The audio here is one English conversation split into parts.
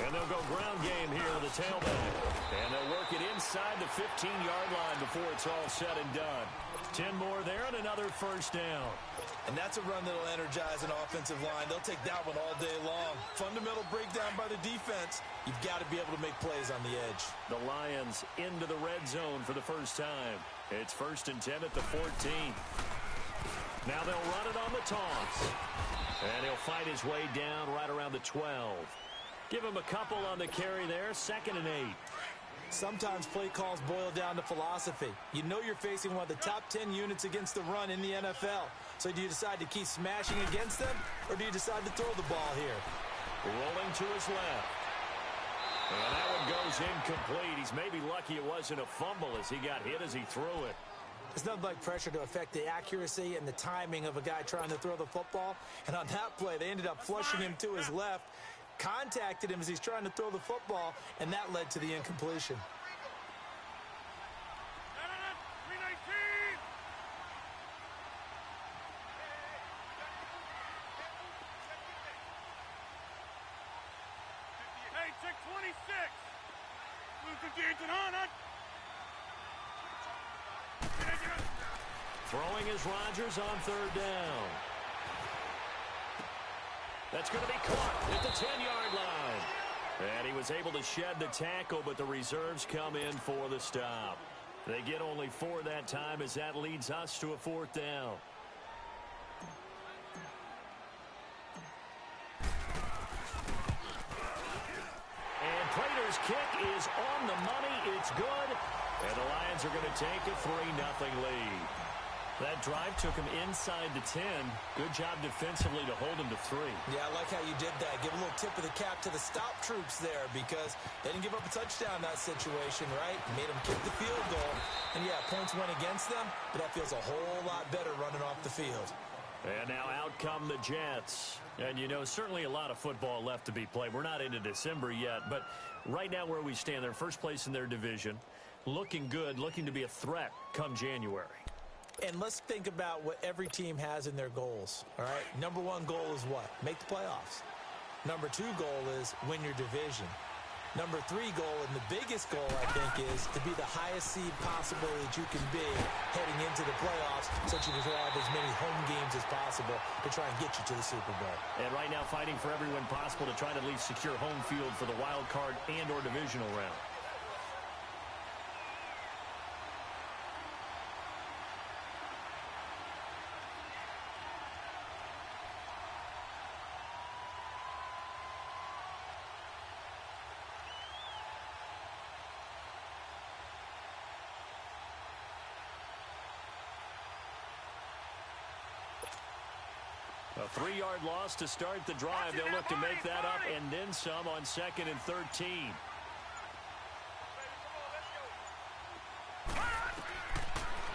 And they'll go ground game here with the tailback. And they'll work it inside the 15-yard line before it's all said and done. 10 more there and another first down. And that's a run that'll energize an offensive line. They'll take that one all day long. Fundamental breakdown by the defense. You've got to be able to make plays on the edge. The Lions into the red zone for the first time. It's 1st and 10 at the 14. Now they'll run it on the toss. And he'll fight his way down right around the 12. Give him a couple on the carry there. 2nd and 8. Sometimes play calls boil down to philosophy. You know you're facing one of the top 10 units against the run in the NFL. So do you decide to keep smashing against them, or do you decide to throw the ball here? Rolling to his left. And that one goes incomplete. He's maybe lucky it wasn't a fumble as he got hit as he threw it. There's nothing like pressure to affect the accuracy and the timing of a guy trying to throw the football. And on that play, they ended up flushing him to his left, contacted him as he's trying to throw the football, and that led to the incompletion. Hey, check 26. Throwing is Rodgers on 3rd down. That's going to be caught at the 10-yard line. And he was able to shed the tackle, but the reserves come in for the stop. They get only 4 that time as that leads us to a 4th down. And Prater's kick is on the money. It's good. And the Lions are going to take a 3-0 lead. That drive took him inside the 10. Good job defensively to hold him to 3. Yeah, I like how you did that. Give a little tip of the cap to the stop troops there because they didn't give up a touchdown in that situation, right? Made them kick the field goal. And, yeah, points went against them, but that feels a whole lot better running off the field. And now out come the Jets. And, you know, certainly a lot of football left to be played. We're not into December yet, but right now where we stand, they're first place in their division. Looking good, looking to be a threat come January. And let's think about what every team has in their goals, all right? Number 1 goal is what? Make the playoffs. Number 2 goal is win your division. Number 3 goal, and the biggest goal, I think, is to be the highest seed possible that you can be heading into the playoffs so that you can have as many home games as possible to try and get you to the Super Bowl. And right now fighting for every win possible to try to at least secure home field for the wild card and or divisional round. A 3-yard loss to start the drive. They'll look to make that up and then some on 2nd and 13.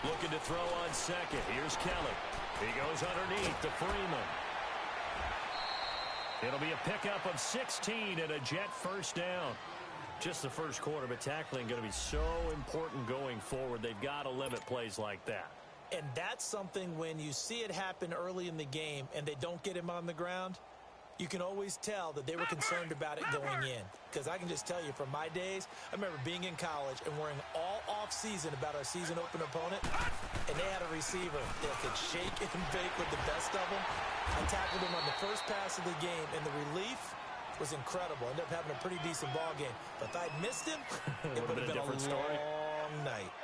Looking to throw on 2nd. Here's Kelly. He goes underneath to Freeman. It'll be a pickup of 16 and a Jet first down. Just the first quarter, but tackling going to be so important going forward. They've got to limit plays like that. And that's something when you see it happen early in the game and they don't get him on the ground, you can always tell that they were concerned about it going in. Because I can just tell you from my days, I remember being in college and worrying all off-season about our season open opponent, and they had a receiver that could shake and bake with the best of them. I tackled him on the first pass of the game, and the relief was incredible. Ended up having a pretty decent ball game. But if I'd missed him, it would have been a long night.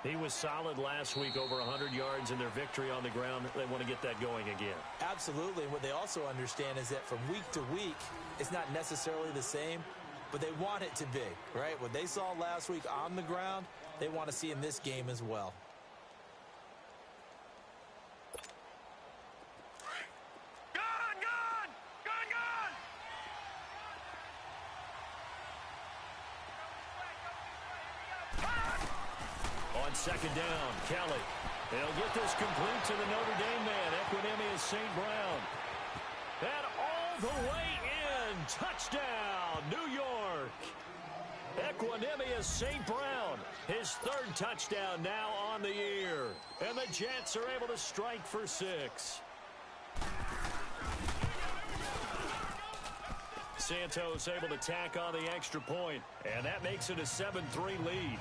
He was solid last week, over 100 yards in their victory on the ground. They want to get that going again. Absolutely. And what they also understand is that from week to week, it's not necessarily the same, but they want it to be, right? What they saw last week on the ground, they want to see in this game as well. On 2nd down, Kelly. They'll get this complete to the Notre Dame man, Equinemius St. Brown. And all the way in. Touchdown, New York. Equanimous St. Brown, his third touchdown now on the year. And the Jets are able to strike for 6. Santos able to tack on the extra point, and that makes it a 7-3 lead.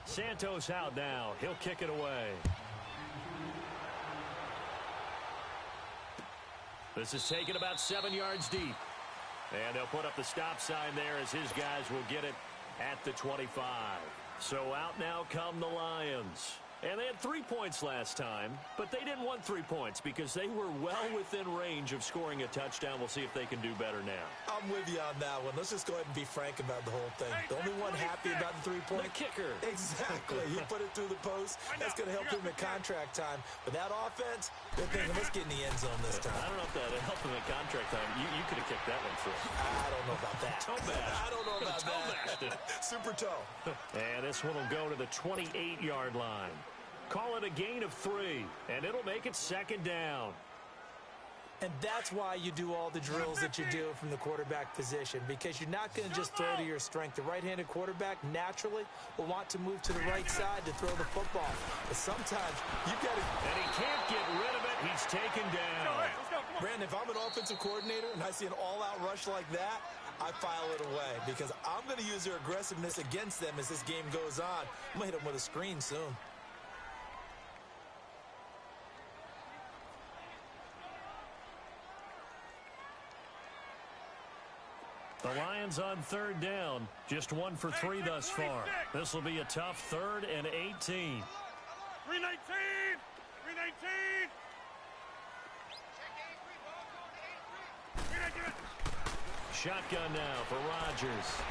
Santos out now. He'll kick it away. This is taken about 7 yards deep. And they'll put up the stop sign there as his guys will get it at the 25. So out now come the Lions. And they had 3 points last time, but they didn't want 3 points because they were well within range of scoring a touchdown. We'll see if they can do better now. I'm with you on that one. Let's just go ahead and be frank about the whole thing. The only one happy about the 3-point. The kicker. Exactly. He put it through the post. That's going to help him in contract time. But that offense, they're thinking, let's get in the end zone this time. I don't know if that helped him in contract time. You could have kicked that one through. I don't know about that. Toe bash. I don't know about that. Super toe. And this one will go to the 28-yard line. Call it a gain of 3, and it'll make it second down. And that's why you do all the drills that you do from the quarterback position, because you're not going to just throw to your strength. The right-handed quarterback naturally will want to move to the right side to throw the football. But sometimes you've got to... And he can't get rid of it. He's taken down. Brandon, if I'm an offensive coordinator and I see an all-out rush like that, I file it away because I'm going to use their aggressiveness against them as this game goes on. I'm going to hit them with a screen soon. The Lions on third down. Just 1 for 3 thus far. This will be a tough 3rd and 18. 319! 319! Shotgun now for Rodgers.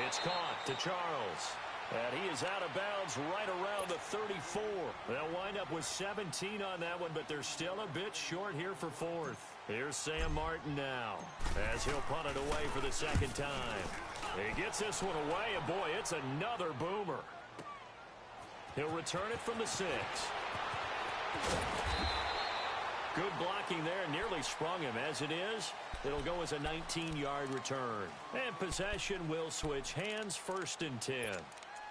It's caught to Charles. And he is out of bounds right around the 34. They'll wind up with 17 on that one, but they're still a bit short here for 4th. Here's Sam Martin now as he'll punt it away for the second time. He gets this one away, and boy, it's another boomer. He'll return it from the 6. Good blocking there, nearly sprung him. As it is, it'll go as a 19-yard return. And possession will switch hands, 1st and 10.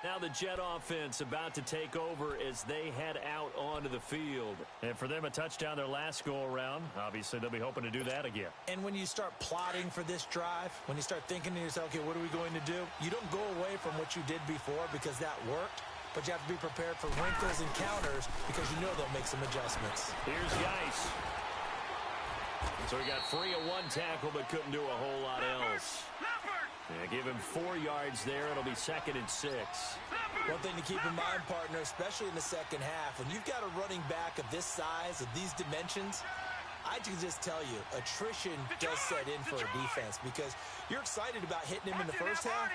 Now the Jet offense about to take over as they head out onto the field. And for them, a touchdown their last go-around. Obviously, they'll be hoping to do that again. And when you start plotting for this drive, when you start thinking to yourself, okay, what are we going to do? You don't go away from what you did before because that worked. But you have to be prepared for wrinkles and counters because you know they'll make some adjustments. Here's Geis. So he got free of 1 tackle but couldn't do a whole lot else. Yeah, give him 4 yards there. It'll be 2nd and 6. One thing to keep in mind, partner, especially in the second half, when you've got a running back of this size, of these dimensions, I can just tell you, attrition does set in for a defense because you're excited about hitting him in the first half.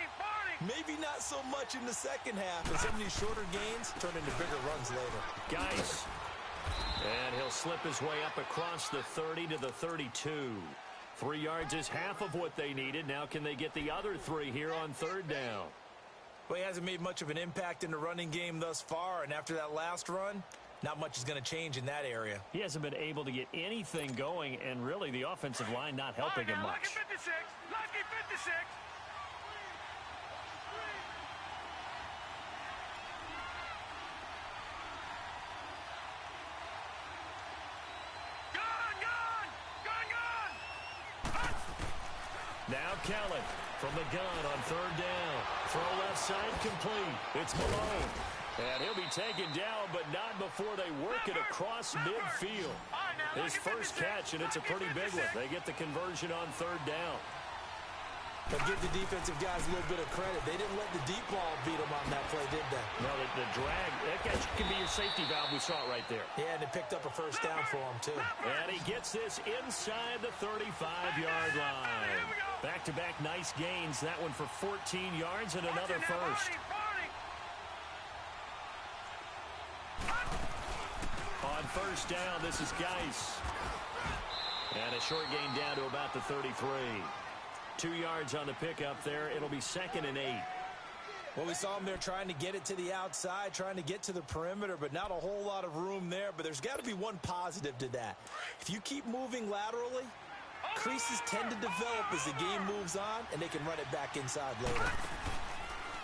Maybe not so much in the second half, and some of these shorter gains turn into bigger runs later. Geis. And he'll slip his way up across the 30 to the 32. 3 yards is half of what they needed. Now can they get the other 3 here on 3rd down? Well, he hasn't made much of an impact in the running game thus far, and after that last run, not much is going to change in that area. He hasn't been able to get anything going, and really the offensive line not helping him much. Lucky 56! Lucky 56! Now Kellen from the gun on 3rd down. Throw left side complete. It's Malone. And he'll be taken down, but not before they work it across midfield. His first catch, and it's a pretty big one. They get the conversion on 3rd down. But give the defensive guys a little bit of credit. They didn't let the deep ball beat them on that play, did they? No, the drag, that guy can be your safety valve. We saw it right there. Yeah, and it picked up a first down for him, too. And he gets this inside the 35-yard line. Back-to-back nice gains. That one for 14 yards and another first. On 1st down, this is Geis. And a short gain down to about the 33. 2 yards on the pickup there. It'll be 2nd and 8. Well, we saw him there trying to get it to the outside, trying to get to the perimeter, but not a whole lot of room there. But there's got to be one positive to that. If you keep moving laterally, creases tend to develop as the game moves on, and they can run it back inside later.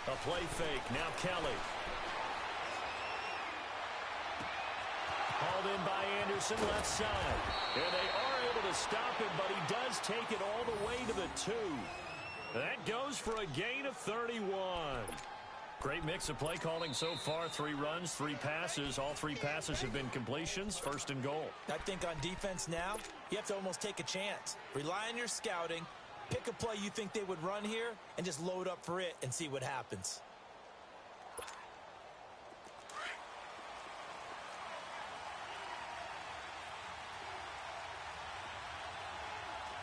A play fake. Now Kelly. Hauled in by Anderson, left side. And they are able to stop him, but he does take it all the way to the 2. That goes for a gain of 31. Great mix of play calling so far. 3 runs, 3 passes. All 3 passes have been completions. First and goal. I think on defense now, you have to almost take a chance. Rely on your scouting. Pick a play you think they would run here and just load up for it and see what happens.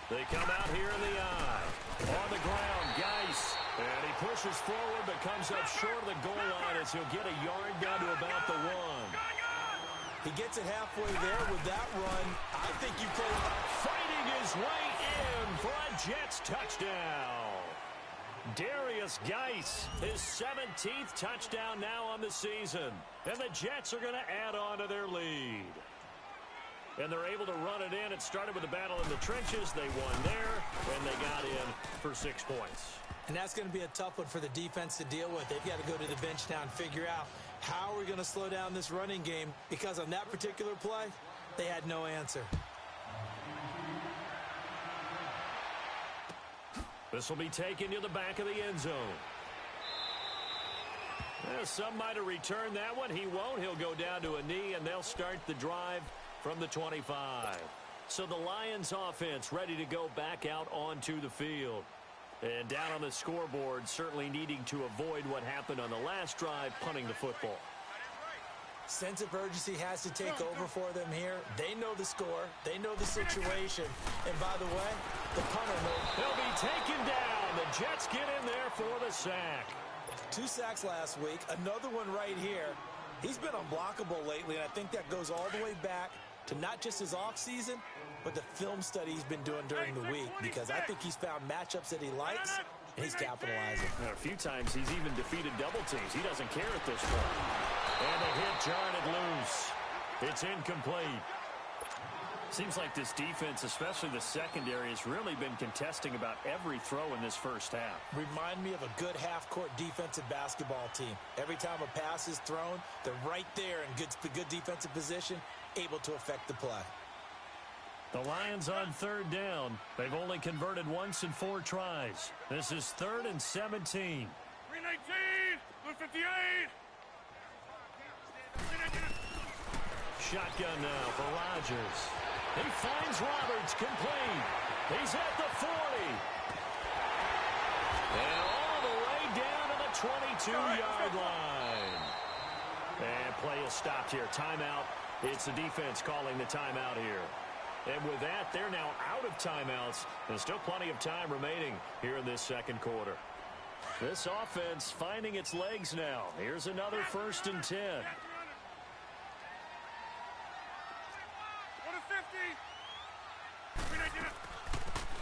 They come out here in the eye. On the ground, Geis. And he pushes forward but comes up short of the goal line as he'll get a yard down to about the 1. He gets it halfway there with that run. I think you play fighting his way in for a Jets touchdown. Darius Geis, his 17th touchdown now on the season. And the Jets are going to add on to their lead. And they're able to run it in. It started with a battle in the trenches. They won there, and they got in for 6 points. And that's going to be a tough one for the defense to deal with. They've got to go to the bench now and figure out how are we going to slow down this running game, because on that particular play, they had no answer. This will be taken to the back of the end zone. Some might have returned that one. He won't. He'll go down to a knee, and they'll start the drive from the 25. So the Lions offense ready to go back out onto the field. And down on the scoreboard, certainly needing to avoid what happened on the last drive, punting the football. Sense of urgency has to take over for them here. They know the score. They know the situation. And by the way, the punter knows. He'll be taken down. The Jets get in there for the sack. 2 sacks last week. Another one right here. He's been unblockable lately, and I think that goes all the way back to not just his offseason, but the film study he's been doing during the week, because I think he's found matchups that he likes, and he's capitalizing. A few times he's even defeated double teams. He doesn't care at this point. And the hit jarred it loose. It's incomplete. Seems like this defense, especially the secondary, has really been contesting about every throw in this first half. Remind me of a good half-court defensive basketball team. Every time a pass is thrown, they're right there in good defensive position, able to affect the play. The Lions on 3rd down. They've only converted once in 4 tries. This is 3rd and 17. 319, 158. Shotgun now for Rodgers. He finds Roberts, complete. He's at the 40. And all the way down to the 22-yard line. And play is stopped here. Timeout. It's the defense calling the timeout here. And with that, they're now out of timeouts. There's still plenty of time remaining here in this second quarter. This offense finding its legs now. Here's another 1st and 10.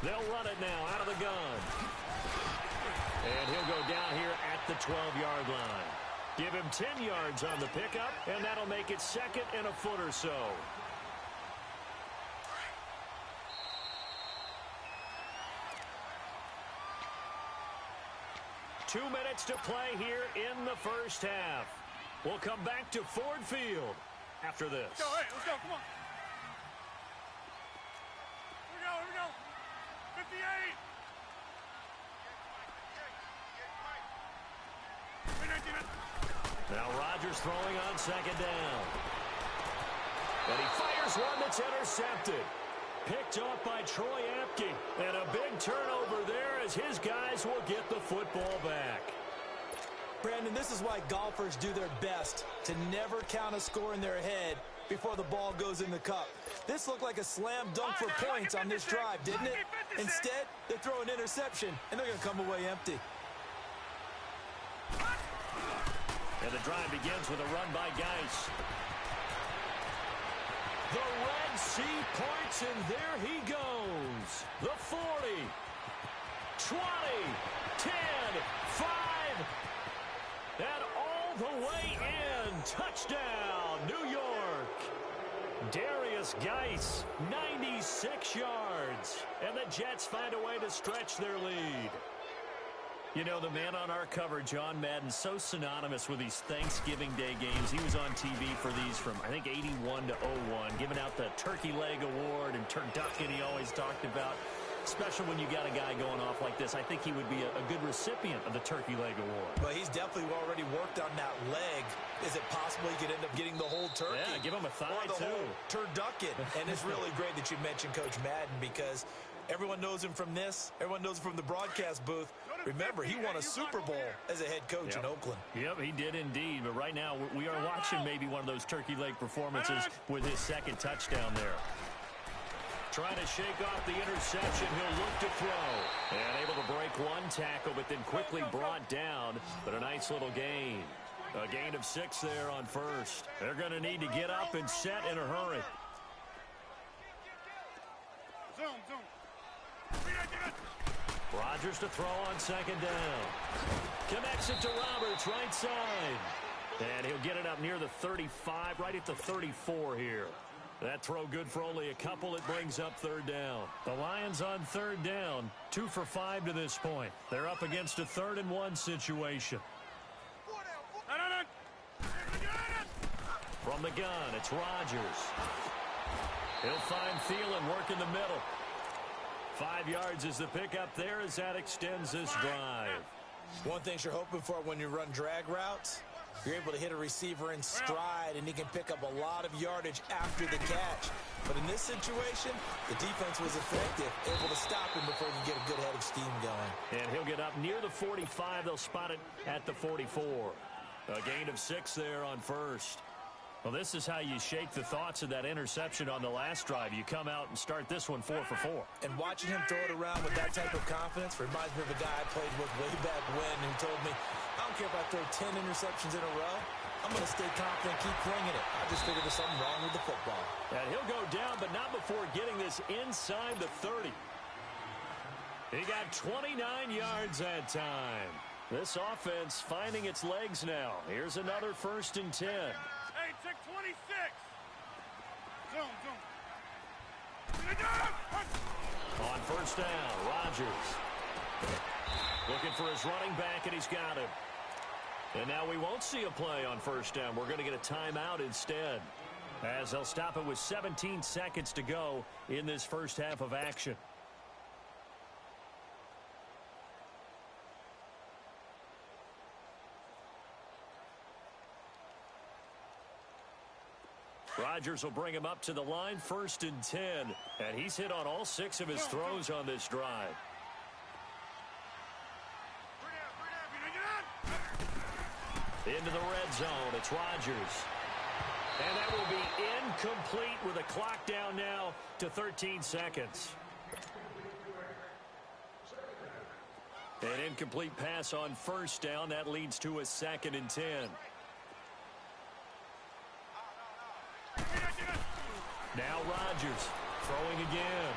They'll run it now out of the gun. And he'll go down here at the 12-yard line. Give him 10 yards on the pickup, and that'll make it 2nd and a foot or so. Two minutes to play here in the first half. We'll come back to Ford Field after this. Let's go, hey, let's go, come on. Here we go. 58. Now Rodgers throwing on 2nd down. And he fires one that's intercepted. Picked off by Troy Apke. And a big turnover there as his guys will get the football back. Brandon, this is why golfers do their best to never count a score in their head before the ball goes in the cup. This looked like a slam dunk for points on this drive, didn't it? Instead, they throw an interception, and they're going to come away empty. And the drive begins with a run by Geis. The Red Sea parts, and there he goes. The 40, 20, 10, 5, the way in. Touchdown, New York. Darius Geis, 96 yards. And the Jets find a way to stretch their lead. You know, the man on our cover, John Madden, so synonymous with these Thanksgiving Day games. He was on TV for these from, I think, 81 to 01, giving out the Turkey Leg Award and turducken he always talked about. Special when you got a guy going off like this. I think he would be a good recipient of the Turkey Leg Award. Well, he's definitely already worked on that leg. Is it possible he could end up getting the whole turkey? Yeah, give him a thigh, or the too. whole turducken. And it's really great that you mentioned Coach Madden because everyone knows him from this. Everyone knows him from the broadcast booth. Remember, he won a Super Bowl as a head coach in Oakland. Yep, he did indeed. But right now, we are watching maybe one of those turkey leg performances with his second touchdown there. Trying to shake off the interception. He'll look to throw. And able to break one tackle, but then quickly brought down. But a nice little gain. A gain of 6 there on first. They're going to need to get up and set in a hurry. Rodgers to throw on second down. Connects it to Roberts, right side. And he'll get it up near the 35, right at the 34 here. That throw good for only a couple. It brings up third down. The Lions on third down, 2 for 5 to this point. They're up against a 3rd and 1 situation. From the gun, it's Rodgers. He'll find Thielen, work in the middle. 5 yards is the pickup there as that extends this drive. One thing you're hoping for when you run drag routes, you're able to hit a receiver in stride, and he can pick up a lot of yardage after the catch. But in this situation, the defense was effective, able to stop him before he could get a good head of steam going. And he'll get up near the 45. They'll spot it at the 44. A gain of 6 there on first. Well, this is how you shake the thoughts of that interception on the last drive. You come out and start this one 4 for 4. And watching him throw it around with that type of confidence reminds me of a guy I played with way back when who told me, I don't care if I throw 10 interceptions in a row. I'm going to stay confident, keep flinging it. I just figured there's something wrong with the football. And he'll go down, but not before getting this inside the 30. He got 29 yards that time. This offense finding its legs now. Here's another 1st and 10. Hey, check 26. Zoom. On first down, Rodgers. Looking for his running back, and he's got him. And now we won't see a play on first down. We're going to get a timeout instead, as they'll stop it with 17 seconds to go in this first half of action. Rodgers will bring him up to the line, 1st and 10. And he's hit on all 6 of his throws on this drive. Into the red zone, it's Rodgers. And that will be incomplete with a clock down now to 13 seconds. An incomplete pass on first down. That leads to a 2nd and 10. Now Rodgers throwing again.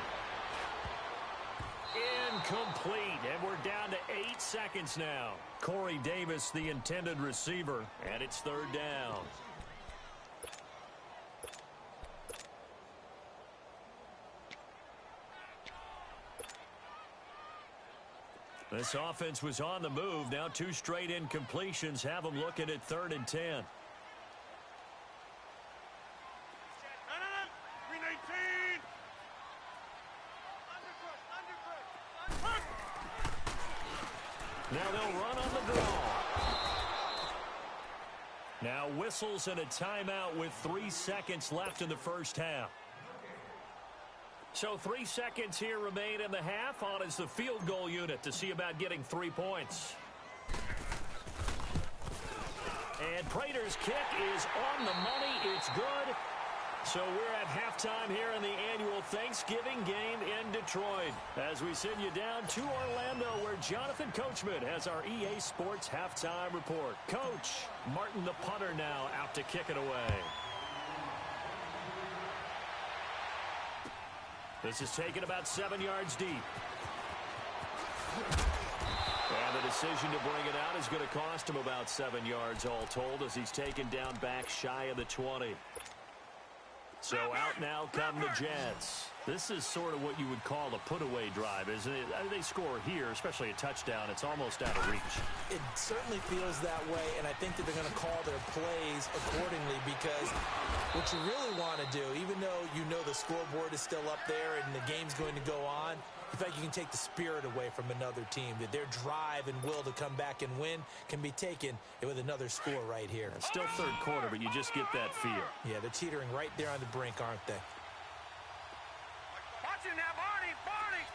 Incomplete, and we're down to 8 seconds now. Corey Davis, the intended receiver, and it's 3rd down. This offense was on the move. Now 2 straight incompletions have them looking at 3rd and 10. Now they'll run on the draw. Now whistles and a timeout with 3 seconds left in the first half. So 3 seconds here remain in the half. On is the field goal unit to see about getting 3 points. And Prater's kick is on the money. It's good. So we're at halftime here in the annual Thanksgiving game in Detroit, as we send you down to Orlando, where Jonathan Coachman has our EA Sports halftime report. Coach, Martin the punter now out to kick it away. This is taken about 7 yards deep. And the decision to bring it out is going to cost him about 7 yards all told as he's taken down back shy of the 20. So out now come the Jets. This is sort of what you would call a put-away drive, isn't it? They score here, especially a touchdown. It's almost out of reach. It certainly feels that way, and I think that they're going to call their plays accordingly because what you really want to do, even though you know the scoreboard is still up there and the game's going to go on, in fact, you can take the spirit away from another team, that their drive and will to come back and win can be taken with another score right here. It's still third quarter, but you just get that feel. Yeah, they're teetering right there on the brink, aren't they? Watch him now, Barney!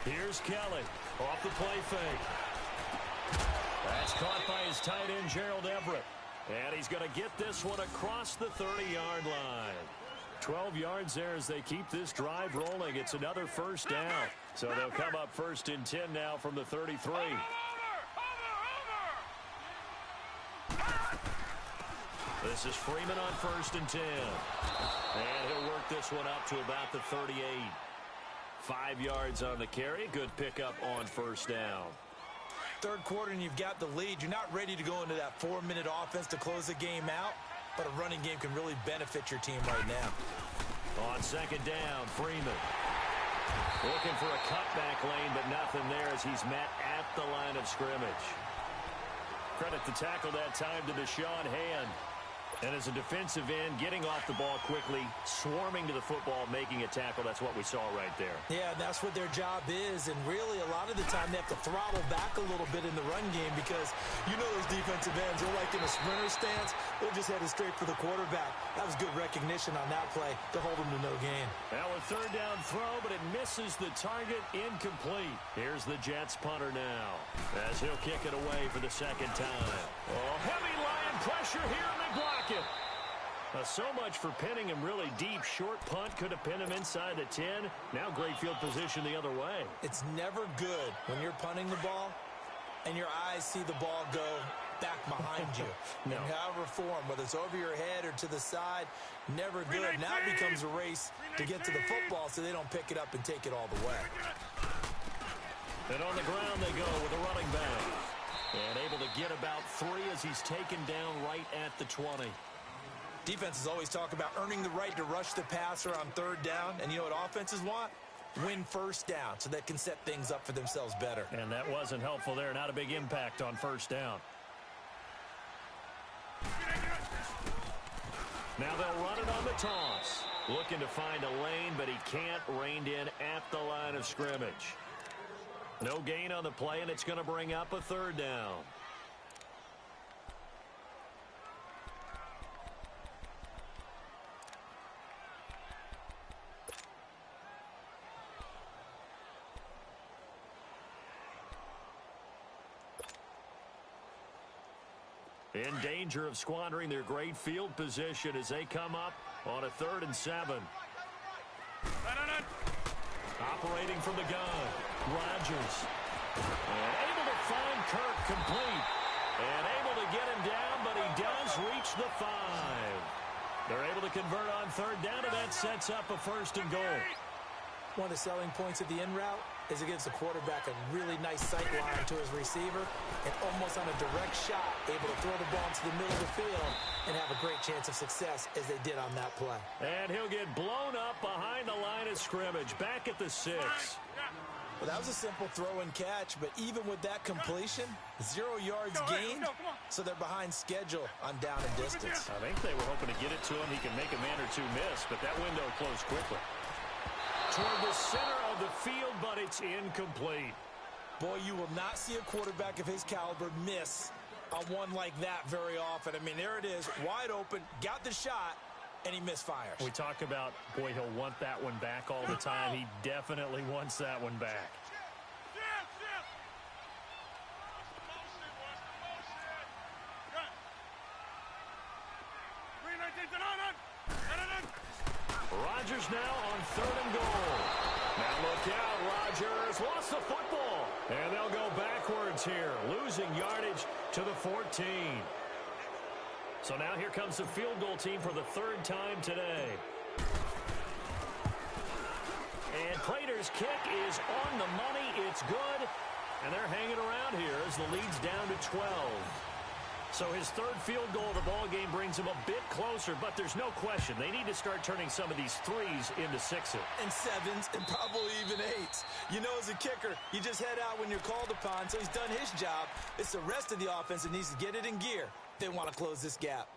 Here's Kelly off the play fake. That's caught by his tight end, Gerald Everett. And he's going to get this one across the 30-yard line. 12 yards there as they keep this drive rolling. It's another first down. So they'll come up 1st and 10 now from the 33. This is Freeman on 1st and 10. And he'll work this one up to about the 38. 5 yards on the carry. Good pickup on first down. Third quarter and you've got the lead. You're not ready to go into that 4-minute offense to close the game out, but a running game can really benefit your team right now. On 2nd down, Freeman. Looking for a cutback lane, but nothing there as he's met at the line of scrimmage. Credit the tackle that time to Deshaun Hand. And as a defensive end, getting off the ball quickly, swarming to the football, making a tackle, that's what we saw right there. Yeah, that's what their job is, and really a lot of the time they have to throttle back a little bit in the run game because you know those defensive ends, they're like in a sprinter stance. They're just headed straight for the quarterback. That was good recognition on that play to hold them to no gain. Now a 3rd down throw, but it misses the target, incomplete. Here's the Jets punter now as he'll kick it away for the 2nd time. Oh, heavy Lion pressure here, and they block it. So much for pinning him really deep. Short punt could have pinned him inside the 10. Now great field position the other way. It's never good when you're punting the ball and your eyes see the ball go back behind you. No. In however form, whether it's over your head or to the side, never good. Now it becomes a race to get to the football so they don't pick it up and take it all the way. And on the ground they go with a running back. And able to get about 3 as he's taken down right at the 20. Defenses always talk about earning the right to rush the passer on 3rd down. And you know what offenses want? Win 1st down so they can set things up for themselves better. And that wasn't helpful there. Not a big impact on 1st down. Now they'll run it on the toss. Looking to find a lane, but he can't. Reined in at the line of scrimmage. No gain on the play, and it's going to bring up a 3rd down. In danger of squandering their great field position as they come up on a 3rd and 7. Operating from the gun, Rodgers. And able to find Kirk complete. And able to get him down, but he does reach the 5. They're able to convert on 3rd down, and that sets up a 1st and goal. One of the selling points of the in route is it gives the quarterback a really nice sight line to his receiver and almost on a direct shot able to throw the ball into the middle of the field and have a great chance of success as they did on that play. And he'll get blown up behind the line of scrimmage, back at the 6. Well, that was a simple throw and catch, but even with that completion, 0 yards gained, so they're behind schedule on down and distance. I think they were hoping to get it to him. He can make a man or two miss, but that window closed quickly. Toward the center of the field, but it's incomplete. Boy, you will not see a quarterback of his caliber miss on one like that very often. I mean, there it is, wide open, got the shot, and he misfires. We talk about, boy, he'll want that one back all the time. He definitely wants that one back. Rodgers now on 3rd and goal. Now look out, Rodgers lost the football. And they'll go backwards here, losing yardage to the 14. So now here comes the field goal team for the 3rd time today. And Prater's kick is on the money. It's good. And they're hanging around here as the lead's down to 12. So his third field goal of the ball game brings him a bit closer, but there's no question they need to start turning some of these threes into sixes. And sevens, and probably even eights. You know, as a kicker, you just head out when you're called upon, so he's done his job. It's the rest of the offense that needs to get it in gear. They want to close this gap.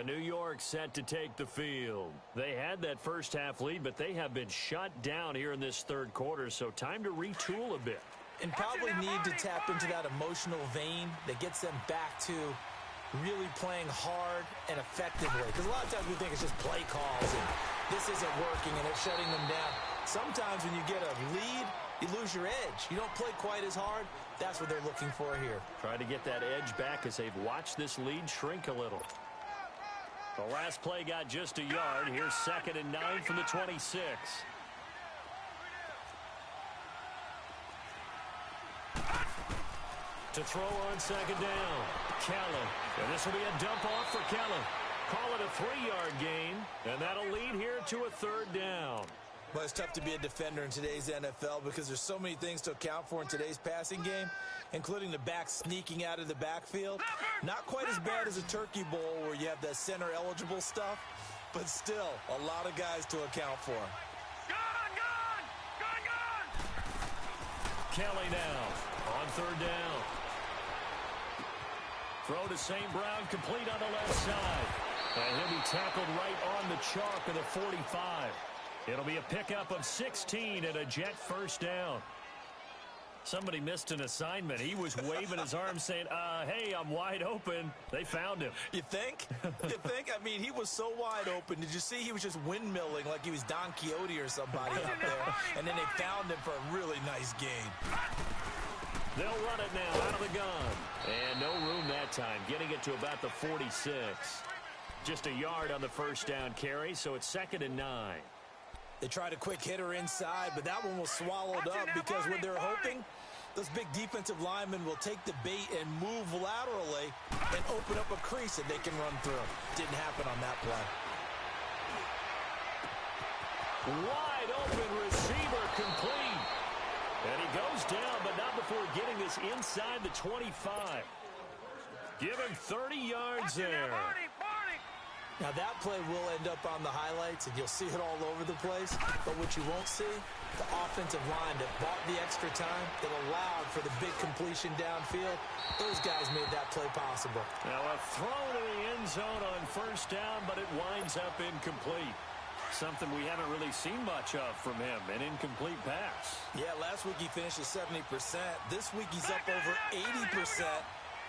New York set to take the field. They had that first half lead, but they have been shut down here in this third quarter, so time to retool a bit. And probably need to tap into that emotional vein that gets them back to really playing hard and effectively. Because a lot of times we think it's just play calls and this isn't working and it's shutting them down. Sometimes when you get a lead, you lose your edge. You don't play quite as hard. That's what they're looking for here. Try to get that edge back as they've watched this lead shrink a little. The last play got just a yard. Here's 2nd and 9 from the 26. To throw on 2nd down, Kelly. And this will be a dump off for Kelly. Call it a 3-yard gain, and that'll lead here to a 3rd down. Well, it's tough to be a defender in today's NFL because there's so many things to account for in today's passing game, including the back sneaking out of the backfield. Not quite as bad as a turkey bowl where you have that center-eligible stuff, but still a lot of guys to account for. Kelly now on 3rd down. Throw to St. Brown, complete on the left side. And he'll be tackled right on the chalk of the 45. It'll be a pickup of 16 and a Jet first down. Somebody missed an assignment. He was waving his arms saying, hey, I'm wide open. They found him. You think? You think? I mean, he was so wide open. Did you see he was just windmilling like he was Don Quixote or somebody out there? And then they found him for a really nice gain. They'll run it now out of the gun. And no room that time, getting it to about the 46. Just a yard on the first down carry, so it's 2nd and 9. They tried a quick hitter inside, but that one was swallowed up because what they're hoping, those big defensive linemen will take the bait and move laterally and open up a crease that they can run through. Didn't happen on that play. Wide open receiver complete. And he goes down, but not before getting this inside the 25. Give him 30 yards there. Now that play will end up on the highlights, and you'll see it all over the place. But what you won't see, the offensive line that bought the extra time, that allowed for the big completion downfield, those guys made that play possible. Now a throw to the end zone on first down, but it winds up incomplete. Something we haven't really seen much of from him, an incomplete pass. Yeah, last week he finished at 70%. This week he's up over 80%.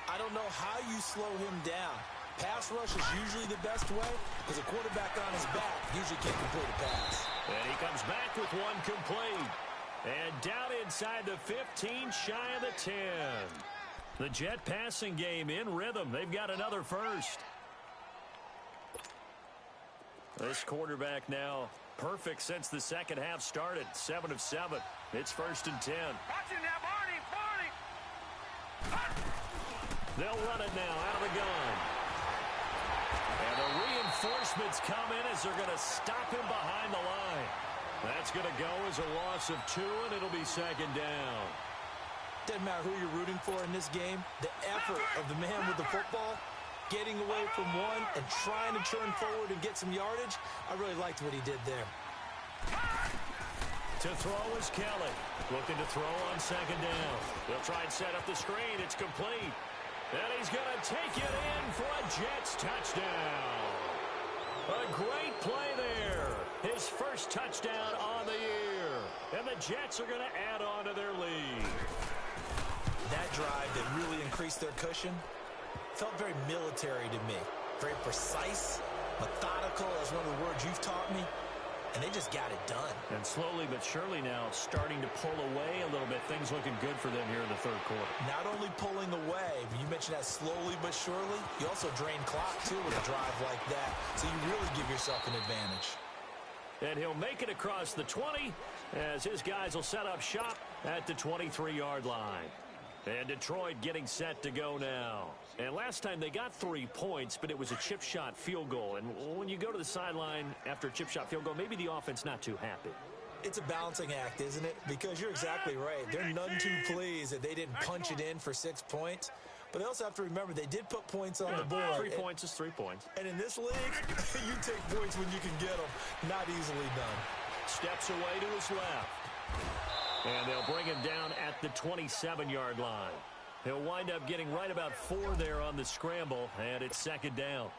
I don't know how you slow him down. Pass rush is usually the best way because a quarterback on his back usually can't complete a pass. And he comes back with one complete. And down inside the 15, shy of the 10. The Jet passing game in rhythm. They've got another first. This quarterback now perfect since the second half started. 7 of 7. It's 1st and 10. They'll run it now out of the gun. And the reinforcements come in as they're going to stop him behind the line. That's going to go as a loss of 2, and it'll be 2nd down. Doesn't matter who you're rooting for in this game. The effort of the man with the football, getting away from one and trying to turn forward and get some yardage, I really liked what he did there. To throw is Kelly. Looking to throw on 2nd down. They'll try and set up the screen. It's complete. And he's going to take it in for a Jets touchdown. A great play there. His first touchdown on the year. And the Jets are going to add on to their lead. That drive that really increased their cushion felt very military to me. Very precise, methodical, as one of the words you've taught me. And they just got it done. And slowly but surely now starting to pull away a little bit. Things looking good for them here in the third quarter. Not only pulling away, but you mentioned that slowly but surely. You also drain clock, too, with a drive like that. So you really give yourself an advantage. And he'll make it across the 20 as his guys will set up shop at the 23-yard line. And Detroit getting set to go now. And last time they got 3 points, but it was a chip shot field goal. And when you go to the sideline after a chip shot field goal, maybe the offense not too happy. It's a balancing act, isn't it? Because you're exactly right. They're none too pleased that they didn't punch it in for 6 points. But they also have to remember they did put points on the board. 3 points is 3 points. And in this league, you take points when you can get them. Not easily done. Steps away to his left. And they'll bring him down at the 27-yard line. He'll wind up getting right about 4 there on the scramble, and it's second down.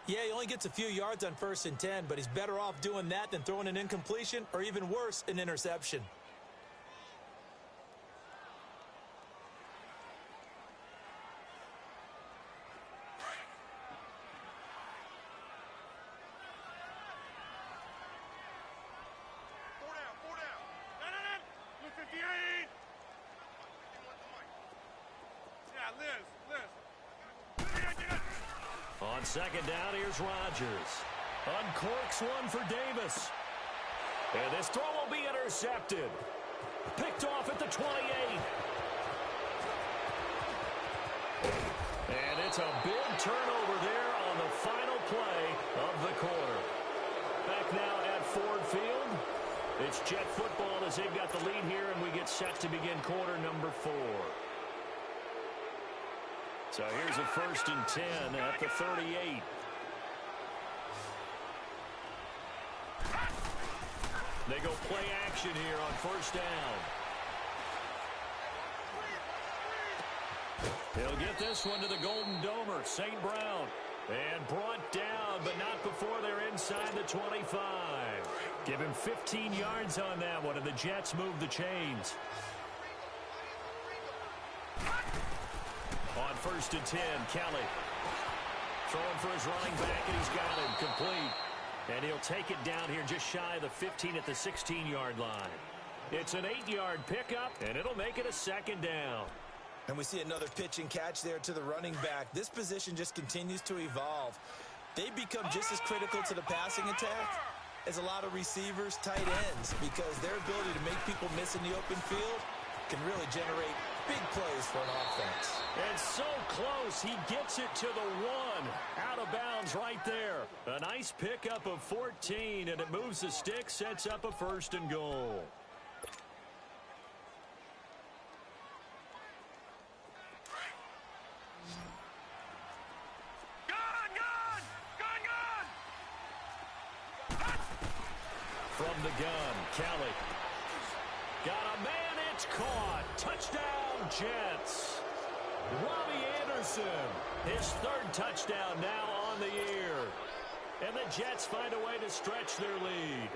Yeah, he only gets a few yards on 1st and 10, but he's better off doing that than throwing an incompletion or even worse, an interception. On second down, here's Rodgers. Uncorks one for Davis. And this throw will be intercepted. Picked off at the 28. And it's a big turnover there on the final play of the quarter. Back now at Ford Field. It's Jet football as they've got the lead here, and we get set to begin quarter number 4. So here's a 1st and 10 at the 38. They go play action here on 1st down. He'll get this one to the Golden Domer, St. Brown. And brought down, but not before they're inside the 25. Give him 15 yards on that one, and the Jets move the chains. On 1st and 10, Kelly. Throwing for his running back, and he's got him complete. And he'll take it down here just shy of the 15 at the 16-yard line. It's an 8-yard pickup, and it'll make it a second down. And we see another pitch and catch there to the running back. This position just continues to evolve. They become just as critical to the passing attack as a lot of receivers, tight ends, because their ability to make people miss in the open field can really generate big plays for an offense. And so close, he gets it to the 1. Out of bounds right there. A nice pickup of 14, and it moves the stick, sets up a 1st and goal. From the gun, Kelly. Got a man, it's caught. Touchdown, Jets. Robbie Anderson, his 3rd touchdown now on the year. And the Jets find a way to stretch their lead.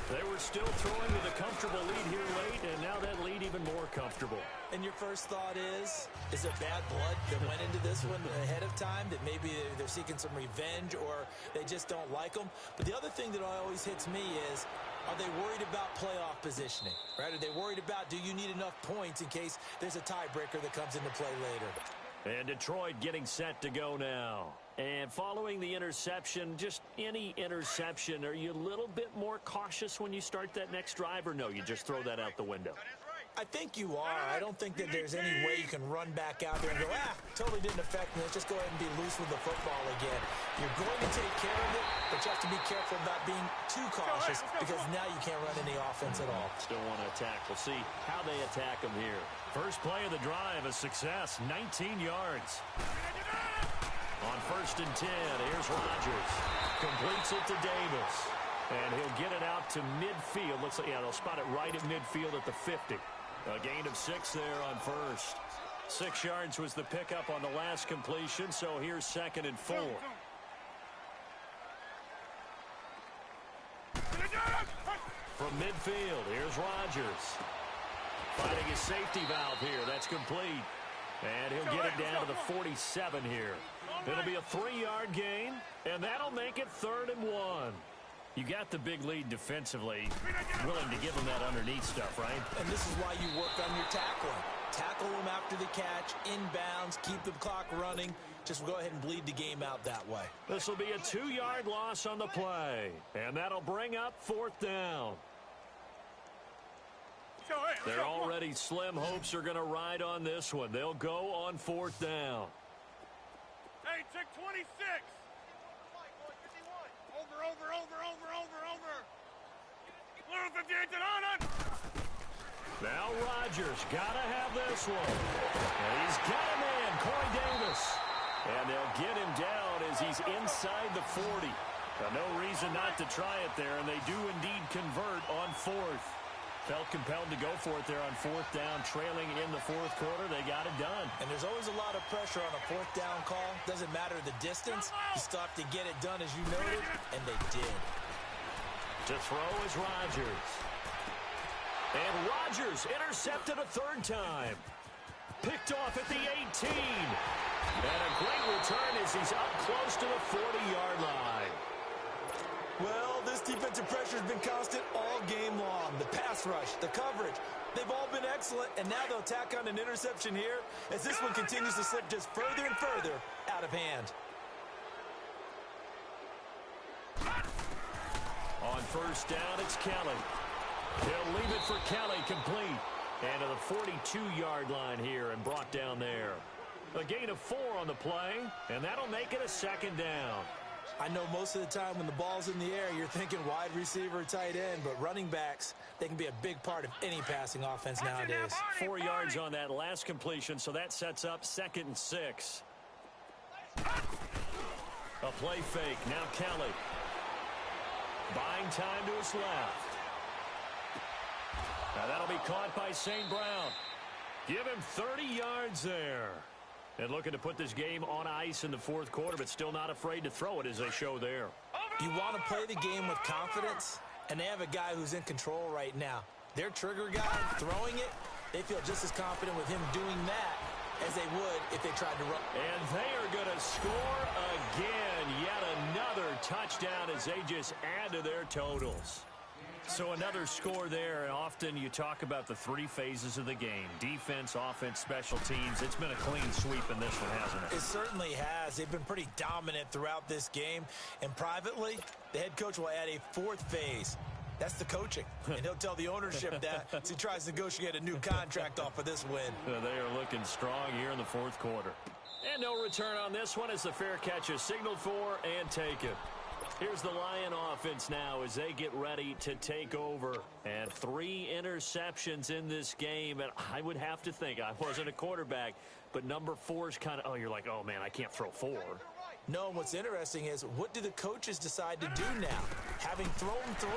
They were still throwing with a comfortable lead here late, and now that lead even more comfortable. And your first thought is there bad blood that went into this one ahead of time, that maybe they're seeking some revenge or they just don't like them? But the other thing that always hits me is, are they worried about playoff positioning? Right? Are they worried about, do you need enough points in case there's a tiebreaker that comes into play later? And Detroit getting set to go now. And following the interception, just any interception, are you a little bit more cautious when you start that next drive, or no, you just throw that out the window? I think you are. I don't think that there's any way you can run back out there and go, totally didn't affect me. Let's just go ahead and be loose with the football again. You're going to take care of it, but you have to be careful about being too cautious because now you can't run any offense at all. Still want to attack. We'll see how they attack them here. First play of the drive, a success, 19 yards. On 1st and 10, here's Rodgers. Completes it to Davis. And he'll get it out to midfield. Looks like, they'll spot it right at midfield at the 50. A gain of 6 there on 1st. 6 yards was the pickup on the last completion, so here's 2nd and 4. From midfield, here's Rodgers. Finding his safety valve here. That's complete. And he'll get it down to the 47 here. It'll be a 3-yard gain, and that'll make it 3rd and 1. You got the big lead defensively, willing to give them that underneath stuff, right? And this is why you work on your tackling. Tackle them after the catch, inbounds, keep the clock running. Just go ahead and bleed the game out that way. This will be a 2-yard loss on the play, and that'll bring up 4th down. Their already slim hopes are going to ride on this one. They'll go on 4th down. Hey, check 26. Over. Little 58 on. Now Rodgers got to have this one. And he's got a man, Corey Davis. And they'll get him down as he's inside the 40. No reason not to try it there, and they do indeed convert on fourth. Felt compelled to go for it there on fourth down, trailing in the fourth quarter. They got it done. And there's always a lot of pressure on a fourth down call. Doesn't matter the distance. You still have to get it done, as you noted, and they did. To throw is Rodgers. And Rodgers intercepted a third time. Picked off at the 18. And a great return as he's up close to the 40-yard line. Well, this defensive pressure has been constant all game long. The pass rush, the coverage, they've all been excellent, and now they'll tack on an interception here as this one continues to slip just further and further out of hand. On first down, it's Kelly. He'll leave it for Kelly, complete. And to the 42-yard line here and brought down there. A gain of 4 on the play, and that'll make it a second down. I know most of the time when the ball's in the air, you're thinking wide receiver, tight end, but running backs, they can be a big part of any passing offense nowadays. 4 yards on that last completion, so that sets up 2nd and 6. A play fake, now Kelly. Buying time to his left. Now that'll be caught by St. Brown. Give him 30 yards there. And looking to put this game on ice in the fourth quarter, but still not afraid to throw it as they show there. You want to play the game with confidence, and they have a guy who's in control right now. Their trigger guy throwing it, they feel just as confident with him doing that as they would if they tried to run. And they are going to score again. Yet another touchdown as they just add to their totals. So another score there, and often you talk about the 3 phases of the game. Defense, offense, special teams. It's been a clean sweep in this one, hasn't it? It certainly has. They've been pretty dominant throughout this game. And privately, the head coach will add a 4th phase. That's the coaching. And he'll tell the ownership that as he tries to negotiate a new contract off of this win. They are looking strong here in the fourth quarter. And no return on this one as the fair catch is signaled for and taken. Here's the Lion offense now as they get ready to take over. And 3 interceptions in this game. And I would have to think, I wasn't a quarterback, but number 4 is kind of, you're like, oh, man, I can't throw 4. No, and what's interesting is, what do the coaches decide to do now? Having thrown 3,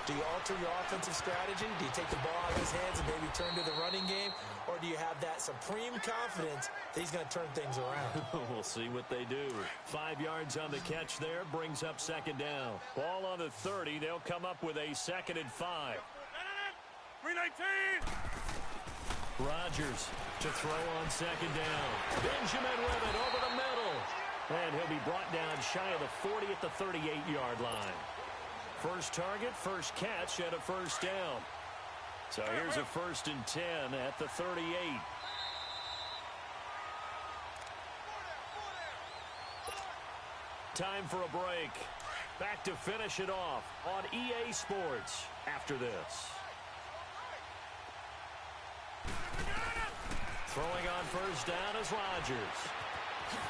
do you alter your offensive strategy? Do you take the ball out of his hands and maybe turn to the running game? Or do you have that supreme confidence that he's going to turn things around? We'll see what they do. 5 yards on the catch there, brings up 2nd down. Ball on the 30, they'll come up with a 2nd and 5. 319. Rodgers to throw on 2nd down. Benjamin with it over the middle. And he'll be brought down shy of the 40 at the 38-yard line. First target, first catch, and a first down. So here's a 1st and 10 at the 38. Time for a break. Back to finish it off on EA Sports after this. Throwing on first down is Rodgers.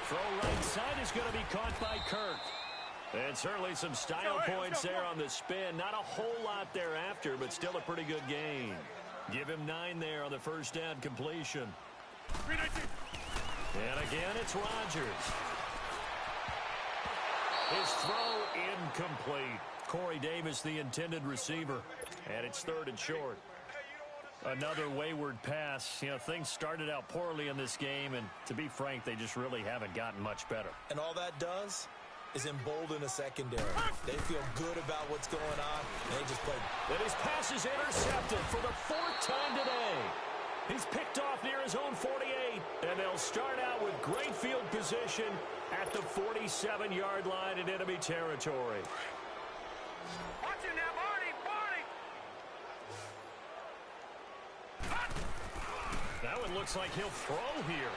Throw right side is going to be caught by Kirk. And certainly some style points there on the spin. Not a whole lot thereafter, but still a pretty good gain. Give him 9 there on the first down completion. 319. And again, it's Rodgers. His throw incomplete. Corey Davis, the intended receiver. And it's 3rd and short. Another wayward pass. You know, things started out poorly in this game, and to be frank, they just really haven't gotten much better. And all that does is embolden a secondary. They feel good about what's going on, and they just play. And his pass is intercepted for the 4th time today. He's picked off near his own 48, and they'll start out with great field position at the 47-yard line in enemy territory. Watch it now, Barney. That one looks like he'll throw here.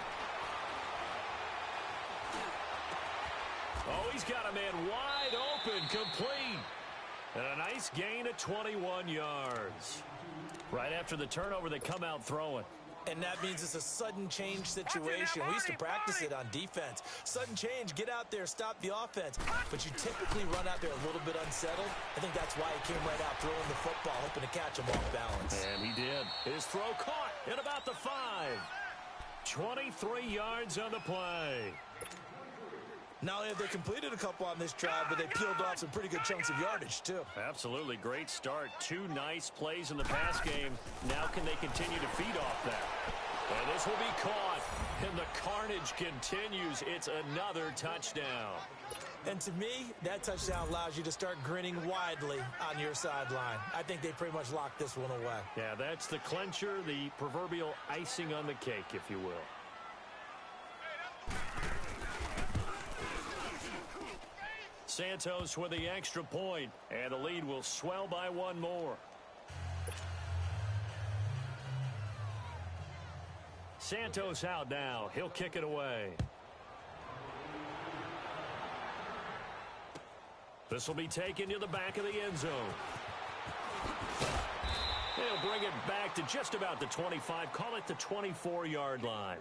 Oh, he's got a man wide open, complete. And a nice gain of 21 yards. Right after the turnover, they come out throwing. And that means it's a sudden change situation. We used to practice it on defense. Sudden change, get out there, stop the offense. But you typically run out there a little bit unsettled. I think that's why he came right out throwing the football, hoping to catch him off balance. And he did. His throw caught at about the 5. 23 yards on the play. Not only have they completed a couple on this drive, but they peeled off some pretty good chunks of yardage, too. Absolutely great start. 2 nice plays in the pass game. Now can they continue to feed off that? And this will be caught. And the carnage continues. It's another touchdown. And to me, that touchdown allows you to start grinning widely on your sideline. I think they pretty much locked this one away. Yeah, that's the clincher, the proverbial icing on the cake, if you will. Santos with the extra point, and the lead will swell by 1 more. Santos out now. He'll kick it away. This will be taken to the back of the end zone. They'll bring it back to just about the 25. Call it the 24-yard line.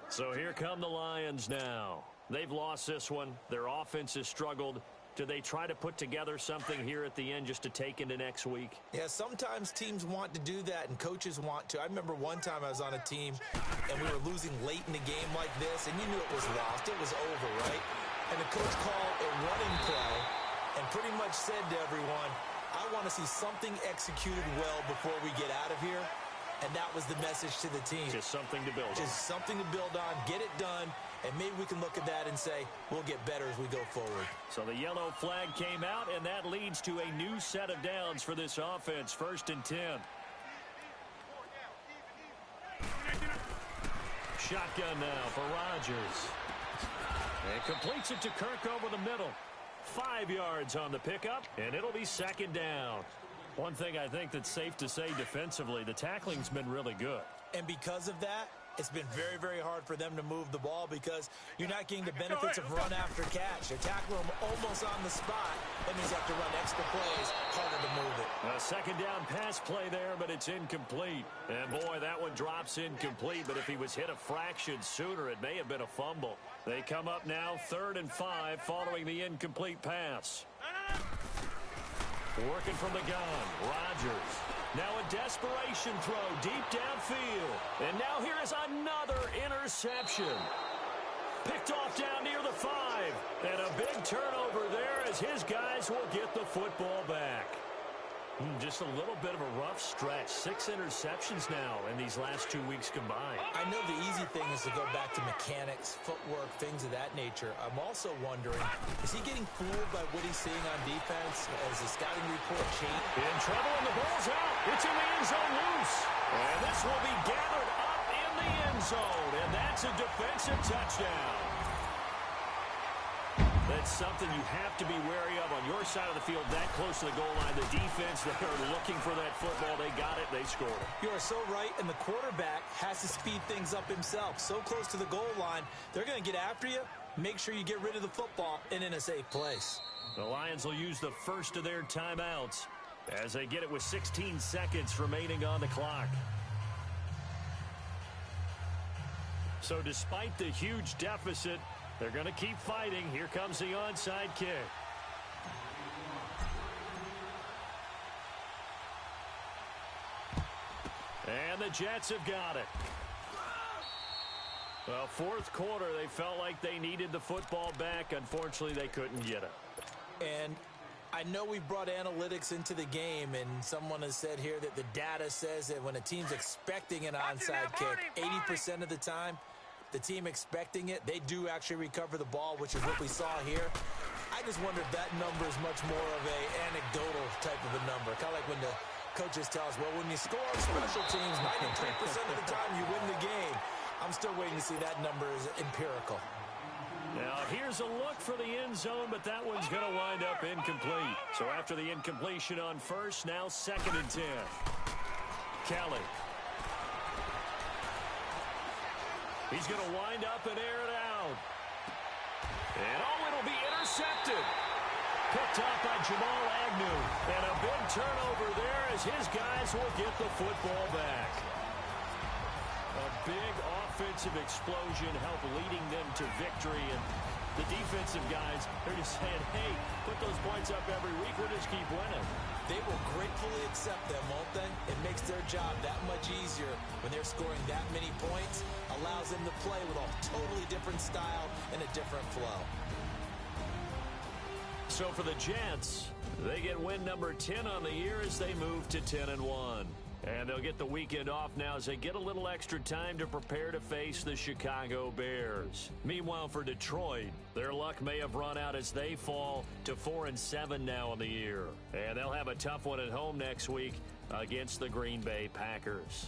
So here come the Lions now. They've lost this one. Their offense has struggled. Do they try to put together something here at the end just to take into next week? Yeah, sometimes teams want to do that, and coaches want to. I remember one time I was on a team, and we were losing late in the game like this, and you knew it was lost. It was over, right? And the coach called a running play and pretty much said to everyone, I want to see something executed well before we get out of here. And that was the message to the team. Just something to build on. Just something to build on, get it done, and maybe we can look at that and say, we'll get better as we go forward. So the yellow flag came out, and that leads to a new set of downs for this offense. 1st and 10. Shotgun now for Rodgers. And completes it to Kirk over the middle. 5 yards on the pickup, and it'll be 2nd down. One thing I think that's safe to say defensively, the tackling's been really good. And because of that, it's been very, very hard for them to move the ball because you're not getting the benefits of run after catch. They're tackling them almost on the spot. That means you have to run extra plays, harder to move it. A 2nd down pass play there, but it's incomplete. And boy, that one drops incomplete, but if he was hit a fraction sooner, it may have been a fumble. They come up now 3rd and 5 following the incomplete pass. Working from the gun, Rodgers. Now a desperation throw deep downfield. And now here is another interception. Picked off down near the 5. And a big turnover there as his guys will get the football back. Just a little bit of a rough stretch. 6 interceptions now in these last 2 weeks combined. I know the easy thing is to go back to mechanics, footwork, things of that nature. I'm also wondering, is he getting fooled by what he's seeing on defense? As the scouting report changed? In trouble, and the ball's out. It's in the end zone loose. And this will be gathered up in the end zone. And that's a defensive touchdown. That's something you have to be wary of on your side of the field, that close to the goal line. The defense, they're looking for that football. They got it. They scored it. You are so right, and the quarterback has to speed things up himself. So close to the goal line, they're going to get after you. Make sure you get rid of the football and in a safe place. The Lions will use the first of their timeouts as they get it with 16 seconds remaining on the clock. So despite the huge deficit, they're going to keep fighting. Here comes the onside kick. And the Jets have got it. Well, 4th quarter, they felt like they needed the football back. Unfortunately, they couldn't get it. And I know we brought analytics into the game, and someone has said here that the data says that when a team's expecting an onside kick, 80% of the time, the team expecting it, they do actually recover the ball, which is what we saw here. I just wonder if that number is much more of a anecdotal type of a number. Kind of like when the coaches tell us, well, when you score on special teams, 93% of the time you win the game. I'm still waiting to see that number is empirical. Now, here's a look for the end zone, but that one's going to wind up incomplete. So after the incompletion on first, now 2nd and 10. Kelly. He's going to wind up and air it out. And it'll be intercepted. Picked up by Jamal Agnew. And a big turnover there as his guys will get the football back. A big offensive explosion helped leading them to victory. And the defensive guys, they're just saying, hey, put those points up every week. We'll just keep winning. They will gratefully accept them, won't they? It makes their job that much easier when they're scoring that many points. Allows them to play with a totally different style and a different flow. So for the Jets, they get win number 10 on the year as they move to 10-1. And they'll get the weekend off now as they get a little extra time to prepare to face the Chicago Bears. Meanwhile, for Detroit, their luck may have run out as they fall to 4-7 now in the year. And they'll have a tough one at home next week against the Green Bay Packers.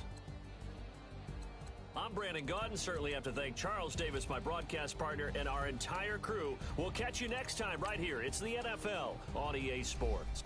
I'm Brandon Gaudin. Certainly have to thank Charles Davis, my broadcast partner, and our entire crew. We'll catch you next time right here. It's the NFL on EA Sports.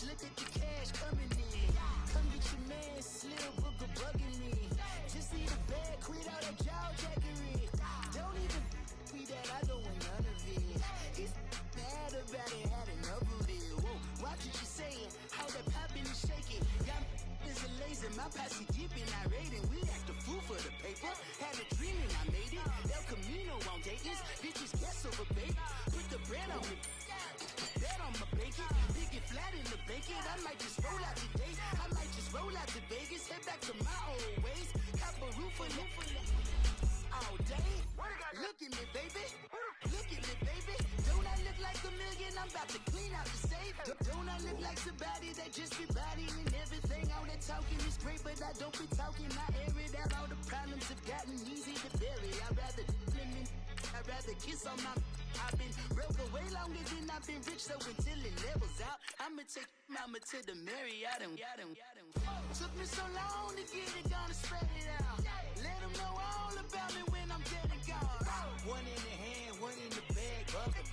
Look at the cash coming in. Come get your man, Slim Booker bugging me. Just need a bag, quit all that jaw jackery. Don't even me that, I don't want none of it. He's mad about it, had enough of it. Whoa, watch what you saying, how that popping and shaking. Y'all is a lazy, my posse deep and I raiding. We act a fool for the paper. Had a dream and I made it. El Camino on Dayton's, bitches guess over bait. Put the bread on me. Bet on my bacon, big it flat in the bacon. I might just roll out today. I might just roll out to Vegas, head back to my old ways. Cop a roof all day. Look at me, baby. Look at me, baby. Don't I look like a million? I'm about to clean out the safe. Don't I look like somebody that just be bodying everything? All that talking is great, but I don't be talking. I air it out. All the problems have gotten easy to bury. I'd rather kiss on my. I've been broke for way longer than I've been rich, so until it levels out, I'ma take mama to the Marriott and took me so long to get it, gonna spread it out. Let them know all about me when I'm dead and gone. One in the hand, one in the bag, bubble.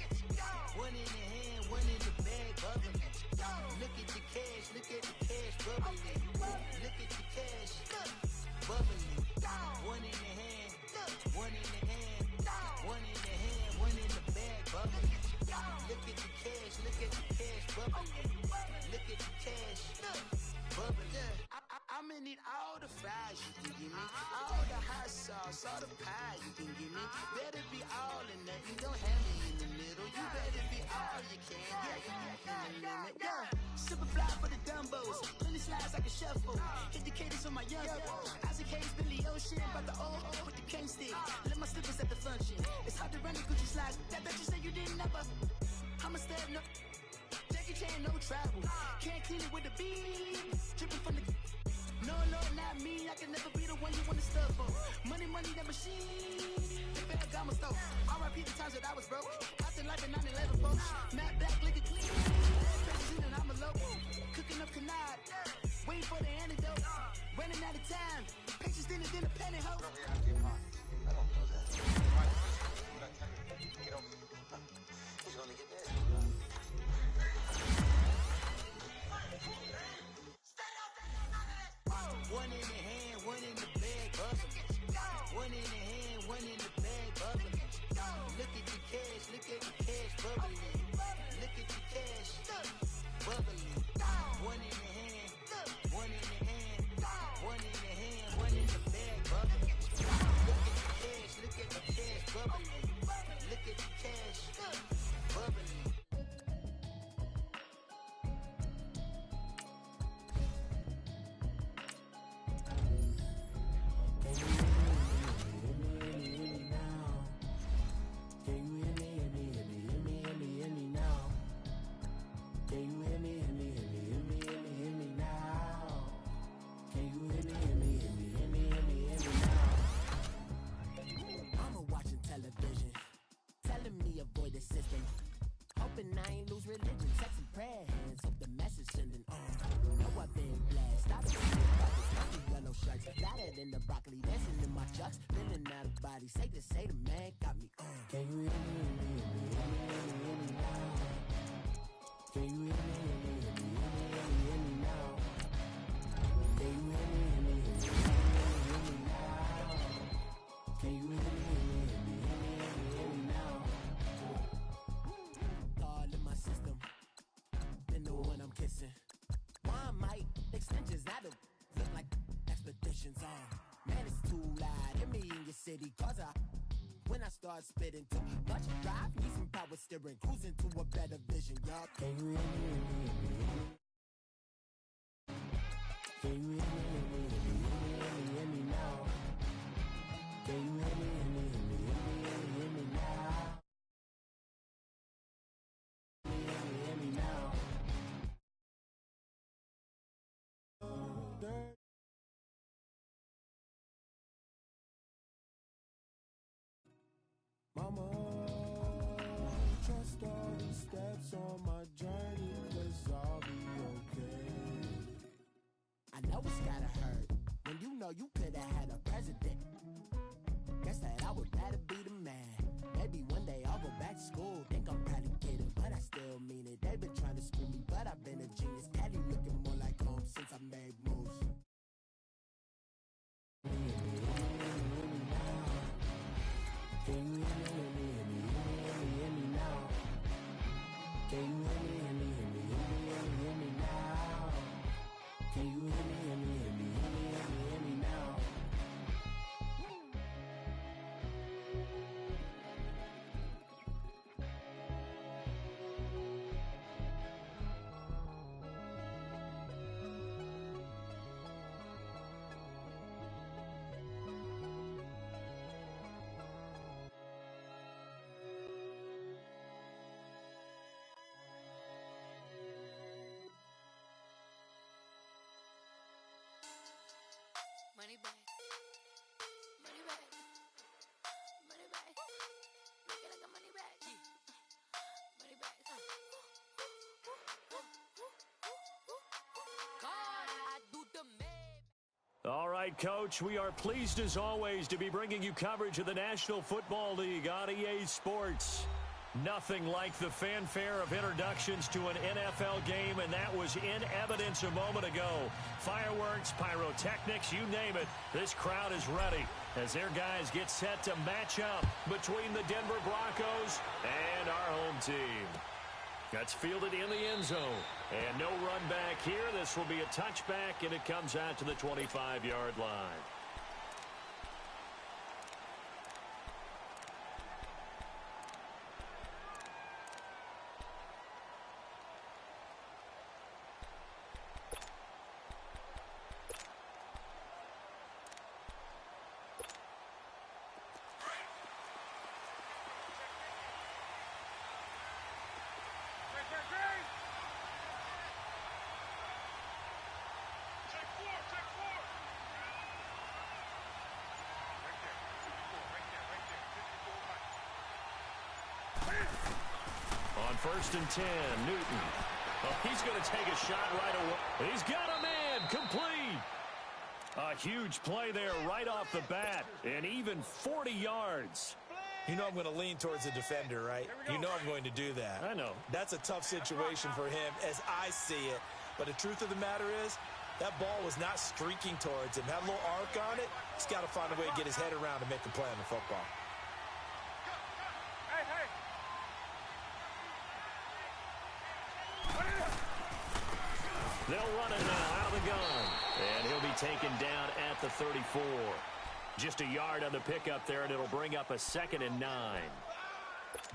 One in the hand, one in the bag, bubble. Look at the cash, bubbling. Look at the cash, bubbling. One in the hand, one in the hand, one in the hand, one in the bag, bubbling. Look at the cash, bubbling. Look at the cash, bubbling. I'ma need all the fries you can give me, all the hot sauce, all the pie you can give me. Better be all or nothing, don't have me in the middle. You better be all you can, yeah. Super fly for the Dumbos, plenty slides like a shuffle. Hit the cadence on my young Isaac Hayes, Billy Ocean, about the old with the cane stick. Let my slippers at the function. It's hard to run the Gucci slides. That bet you say you didn't never. I'ma step no. Jackie Chan, no travel. Can't clean it with the beat. Dripping from the. No, not me. I can never be the one you wanna stuff for. Money, that machine. The Ferragamo store. R.I.P. the times that I was broke. After life in 9/11, folks. Matte black, liquor clean. Crazy and I'm a local. Cooking up canard. Waiting for the antidote. Running out of time. Patience thinner than a pantyhose. I don't know that. He's gonna get dead. One in the hand, one in the bag, bubbling. One in the hand, one in the bag, bubbling. Look at the cash, bubbling. Look at the cash, bubbling. One in the hand, one in the hand, one in the hand, one in the bag, bubbling. bucks, feeling out of body. Say the man got me on. Can you hear me, hear me now? Can you hear me, hear me now? Can you hear me, hear me now? Can you hear me, hear me now? All in my system, been the one I'm kissing. One mic, extensions out of look like expeditions on. Man, it's too loud. Hear me in your city, cause when I start spitting too much drive, need some power steering, cruising to a better vision, y'all. Can you hear me, Can you hear me, hear me now? Can you hear me, hear me now? Hear me now? Mama, trust all the steps on my journey, 'cause I'll be okay. I know it's gotta hurt when you know you could've had a president. Guess that I would rather be the man. Maybe one day I'll go back to school. Think I'm probably kidding, but I still mean it. They've been trying to screw me, but I've been a genius. Daddy looking more like home since I made moves. Can you hear me, hear me now? Can you hear me, hear me now? Can you hear me, hear me now? Money back. Money back. Money back. Make it like a money back. Money back. God, I do the math. All right, Coach, we are pleased as always to be bringing you coverage of the National Football League on EA Sports. Nothing like the fanfare of introductions to an NFL game, and that was in evidence a moment ago. Fireworks, pyrotechnics, you name it. This crowd is ready as their guys get set to match up between the Denver Broncos and our home team. That's fielded in the end zone. And no run back here. This will be a touchback, and it comes out to the 25-yard line. On 1st and 10, Newton. Oh, he's going to take a shot right away. He's got a man complete. A huge play there right off the bat, and even 40 yards. You know I'm going to lean towards the defender, right? You know I'm going to do that. I know. That's a tough situation for him as I see it. But the truth of the matter is, that ball was not streaking towards him. Had a little arc on it. He's got to find a way to get his head around and make a play on the football. They'll run it now out of the gun. And he'll be taken down at the 34. Just a yard on the pickup there, and it'll bring up a 2nd and 9.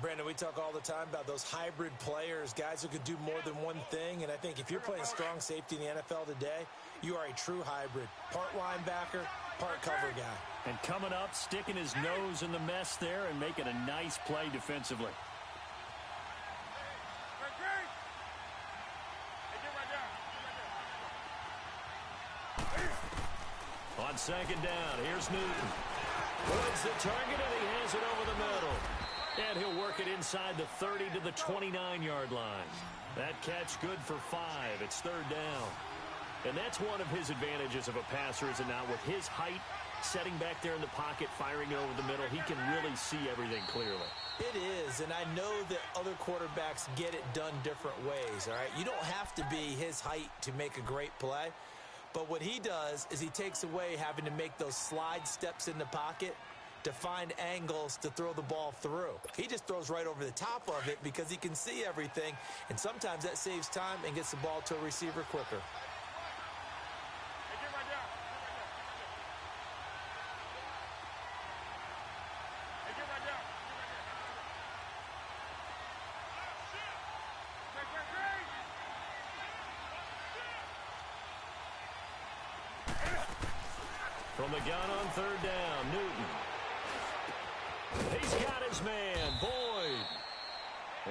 Brandon, we talk all the time about those hybrid players, guys who could do more than one thing. And I think if you're playing strong safety in the NFL today, you are a true hybrid. Part linebacker, part cover guy. And coming up, sticking his nose in the mess there and making a nice play defensively. On 2nd down, here's Newton. Woods the target, and he has it over the middle. And he'll work it inside the 30 to the 29-yard line. That catch good for 5. It's 3rd down. And that's one of his advantages of a passer, is it not? With his height, Setting back there in the pocket, firing it over the middle, he can really see everything clearly. It is, and I know that other quarterbacks get it done different ways, all right? You don't have to be his height to make a great play, but what he does is he takes away having to make those slide steps in the pocket to find angles to throw the ball through. He just throws right over the top of it because he can see everything, and sometimes that saves time and gets the ball to a receiver quicker. From the gun on third down, Newton. He's got his man, Boyd.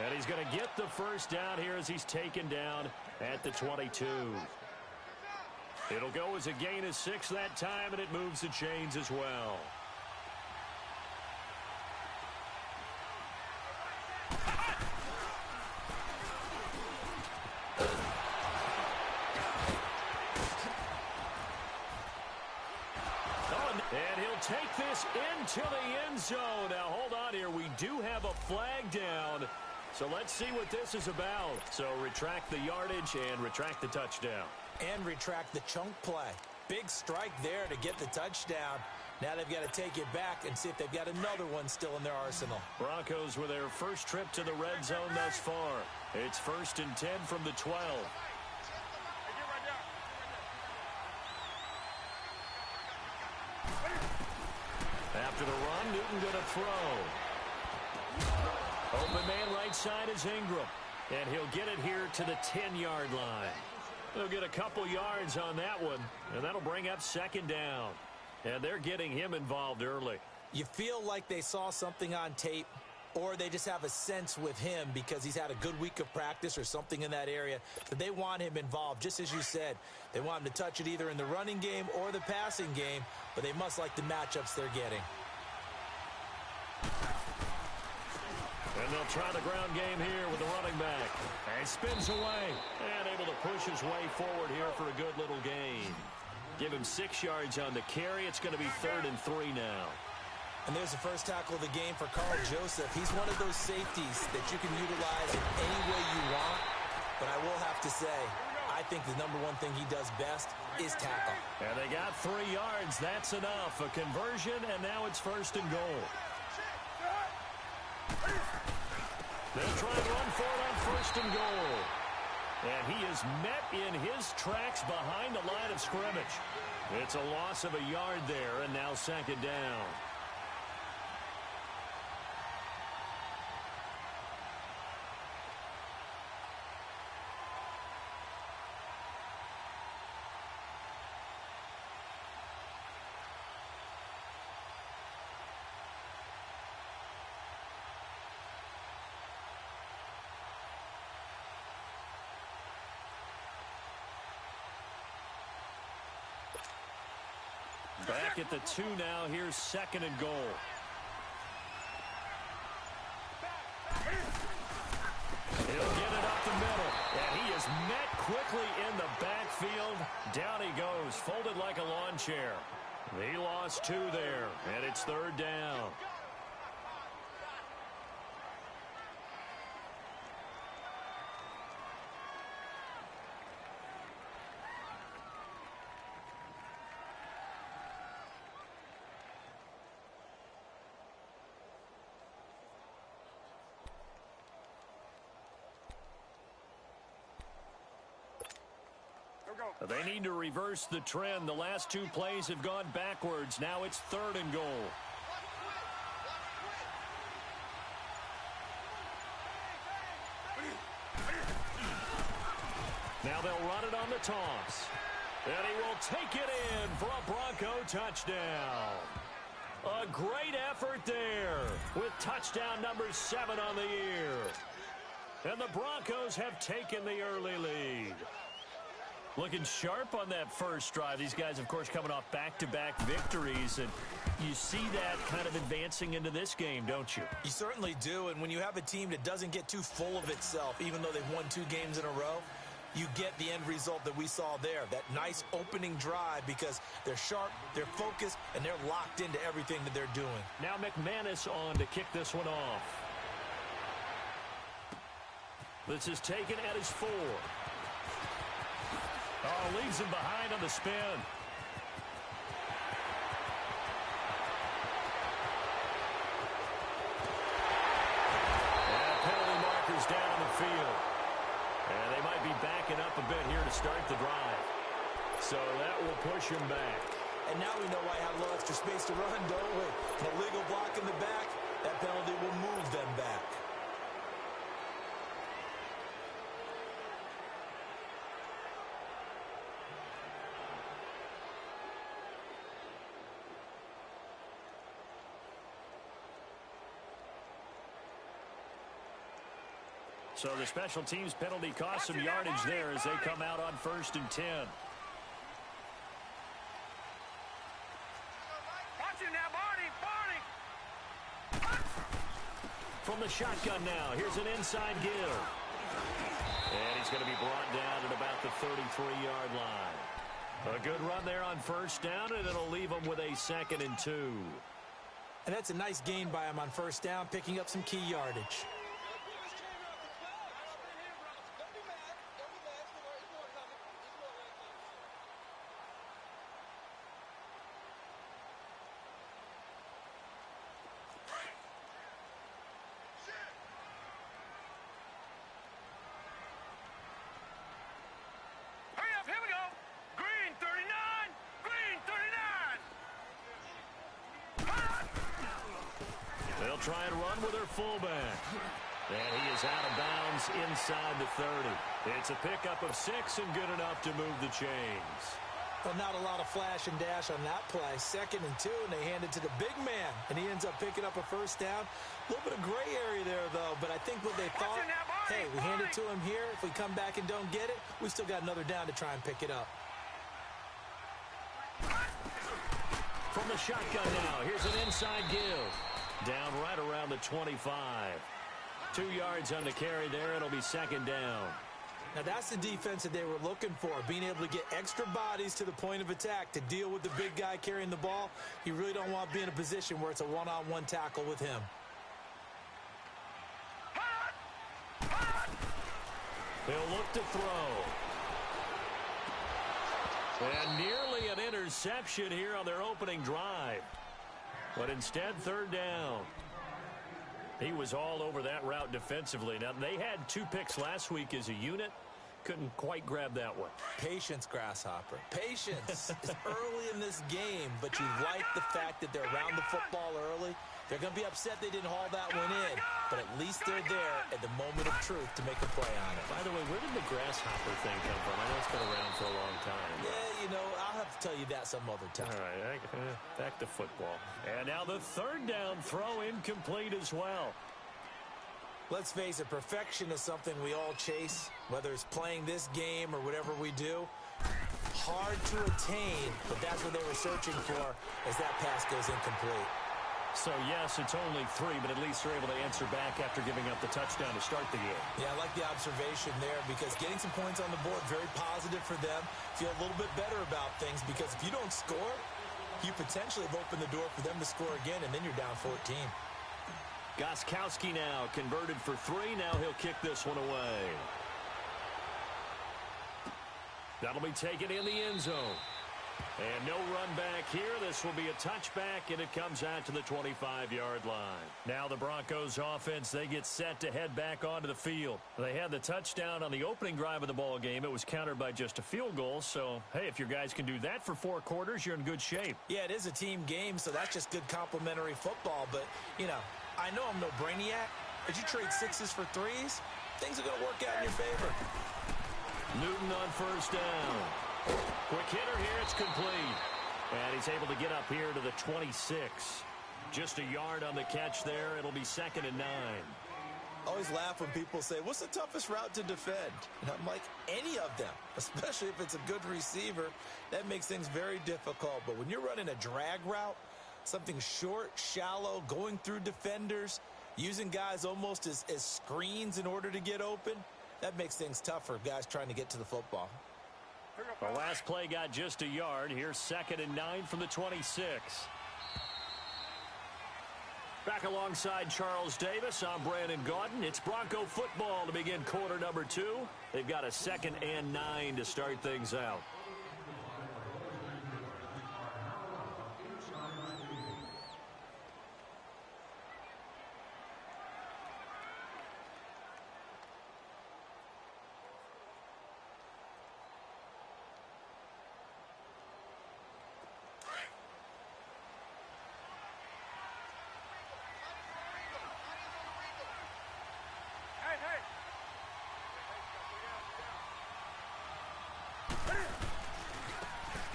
And he's going to get the first down here as he's taken down at the 22. It'll go as a gain of 6 that time, and it moves the chains as well. And he'll take this into the end zone. Now, hold on here. We do have a flag down. So let's see what this is about. So retract the yardage and retract the touchdown. And retract the chunk play. Big strike there to get the touchdown. Now they've got to take it back and see if they've got another one still in their arsenal. Broncos with their first trip to the red zone thus far. It's 1st and 10 from the 12. After the run, Newton going to throw. Open man right side is Ingram. And he'll get it here to the 10-yard line. He'll get a couple yards on that one, and that'll bring up 2nd down. And they're getting him involved early. You feel like they saw something on tape, or they just have a sense with him because he's had a good week of practice or something in that area that they want him involved. Just as you said, they want him to touch it either in the running game or the passing game, but they must like the matchups they're getting. And they'll try the ground game here with the running back. And spins away and able to push his way forward here for a good little gain. Give him 6 yards on the carry. It's going to be 3rd and 3 now. And there's the first tackle of the game for Carl Joseph. He's one of those safeties that you can utilize in any way you want. But I will have to say, I think the number one thing he does best is tackle. And they got 3 yards. That's enough. A conversion, and now it's 1st and goal. They'll try and run for it on 1st and goal. And he is met in his tracks behind the line of scrimmage. It's a loss of a yard there, and now 2nd down. Back at the 2 now. Here's 2nd and goal. He'll get it up the middle. And he is met quickly in the backfield. Down he goes, folded like a lawn chair. He lost 2 there, and it's 3rd down. They need to reverse the trend. The last 2 plays have gone backwards. Now it's 3rd and goal. Now they'll run it on the toss. And he will take it in for a Bronco touchdown. A great effort there with touchdown number 7 on the year. And the Broncos have taken the early lead. Looking sharp on that first drive. These guys, of course, coming off back-to-back victories. And you see that kind of advancing into this game, don't you? You certainly do. And when you have a team that doesn't get too full of itself, even though they've won 2 games in a row, you get the end result that we saw there, that nice opening drive, because they're sharp, they're focused, and they're locked into everything that they're doing. Now McManus on to kick this one off. This is taken at his 4. Oh, leaves him behind on the spin. And penalty markers down on the field. And they might be backing up a bit here to start the drive. So that will push him back. And now we know why I have a little extra space to run, don't we? An illegal block in the back, that penalty will move them back. So the special teams penalty cost some yardage there as they come out on 1st and 10. Watch it now, Barney! From the shotgun now, here's an inside give. And he's going to be brought down at about the 33-yard line. A good run there on 1st down, and it'll leave him with a 2nd and 2. And that's a nice gain by him on 1st down, picking up some key yardage. Try and run with their fullback. And he is out of bounds inside the 30. It's a pickup of 6 and good enough to move the chains. Well, not a lot of flash and dash on that play. 2nd and 2, and they hand it to the big man. And he ends up picking up a 1st down. A little bit of gray area there, though. But I think what they thought, hey, we hand it to him here. If we come back and don't get it, we still got another down to try and pick it up. From the shotgun now, here's an inside give. Down right around the 25. 2 yards on the carry there. It'll be 2nd down. Now, that's the defense that they were looking for, being able to get extra bodies to the point of attack to deal with the big guy carrying the ball. You really don't want to be in a position where it's a one-on-one tackle with him. They'll look to throw. And nearly an interception here on their opening drive. But instead, 3rd down. He was all over that route defensively. Now, they had 2 picks last week as a unit. Couldn't quite grab that one. Patience, Grasshopper. Patience is early in this game, but you like the fact that they're around the football early. They're going to be upset they didn't haul that one in, but at least they're there at the moment of truth to make a play on it. By the way, where did the grasshopper thing come from? I know it's been around for a long time. Yeah, you know, I'll have to tell you that some other time. All right, back to football. And now the 3rd down throw incomplete as well. Let's face it, perfection is something we all chase, whether it's playing this game or whatever we do. Hard to attain, but that's what they were searching for as that pass goes incomplete. So, yes, it's only 3, but at least they're able to answer back after giving up the touchdown to start the game. Yeah, I like the observation there because getting some points on the board, very positive for them. Feel a little bit better about things because if you don't score, you potentially have opened the door for them to score again, and then you're down 14. Gostkowski now converted for 3. Now he'll kick this one away. That'll be taken in the end zone. And no run back here. This will be a touchback, and it comes out to the 25-yard line. Now the Broncos offense, they get set to head back onto the field. They had the touchdown on the opening drive of the ball game. It was countered by just a field goal. So, hey, if your guys can do that for 4 quarters, you're in good shape. Yeah, it is a team game, so that's just good complimentary football. But, you know, I know I'm no brainiac, but you trade 6s for 3s, things are going to work out in your favor. Newton on 1st down. Quick hitter here, it's complete. And he's able to get up here to the 26. Just a yard on the catch there. It'll be 2nd and 9. I always laugh when people say, what's the toughest route to defend? And I'm like, any of them, especially if it's a good receiver. That makes things very difficult. But when you're running a drag route, something short, shallow, going through defenders, using guys almost as screens in order to get open, That makes things tough for guys trying to get to the football. The last play got just a yard. Here's 2nd and 9 from the 26. Back alongside Charles Davis, I'm Brandon Gaudin. It's Bronco football to begin quarter number 2. They've got a 2nd and 9 to start things out.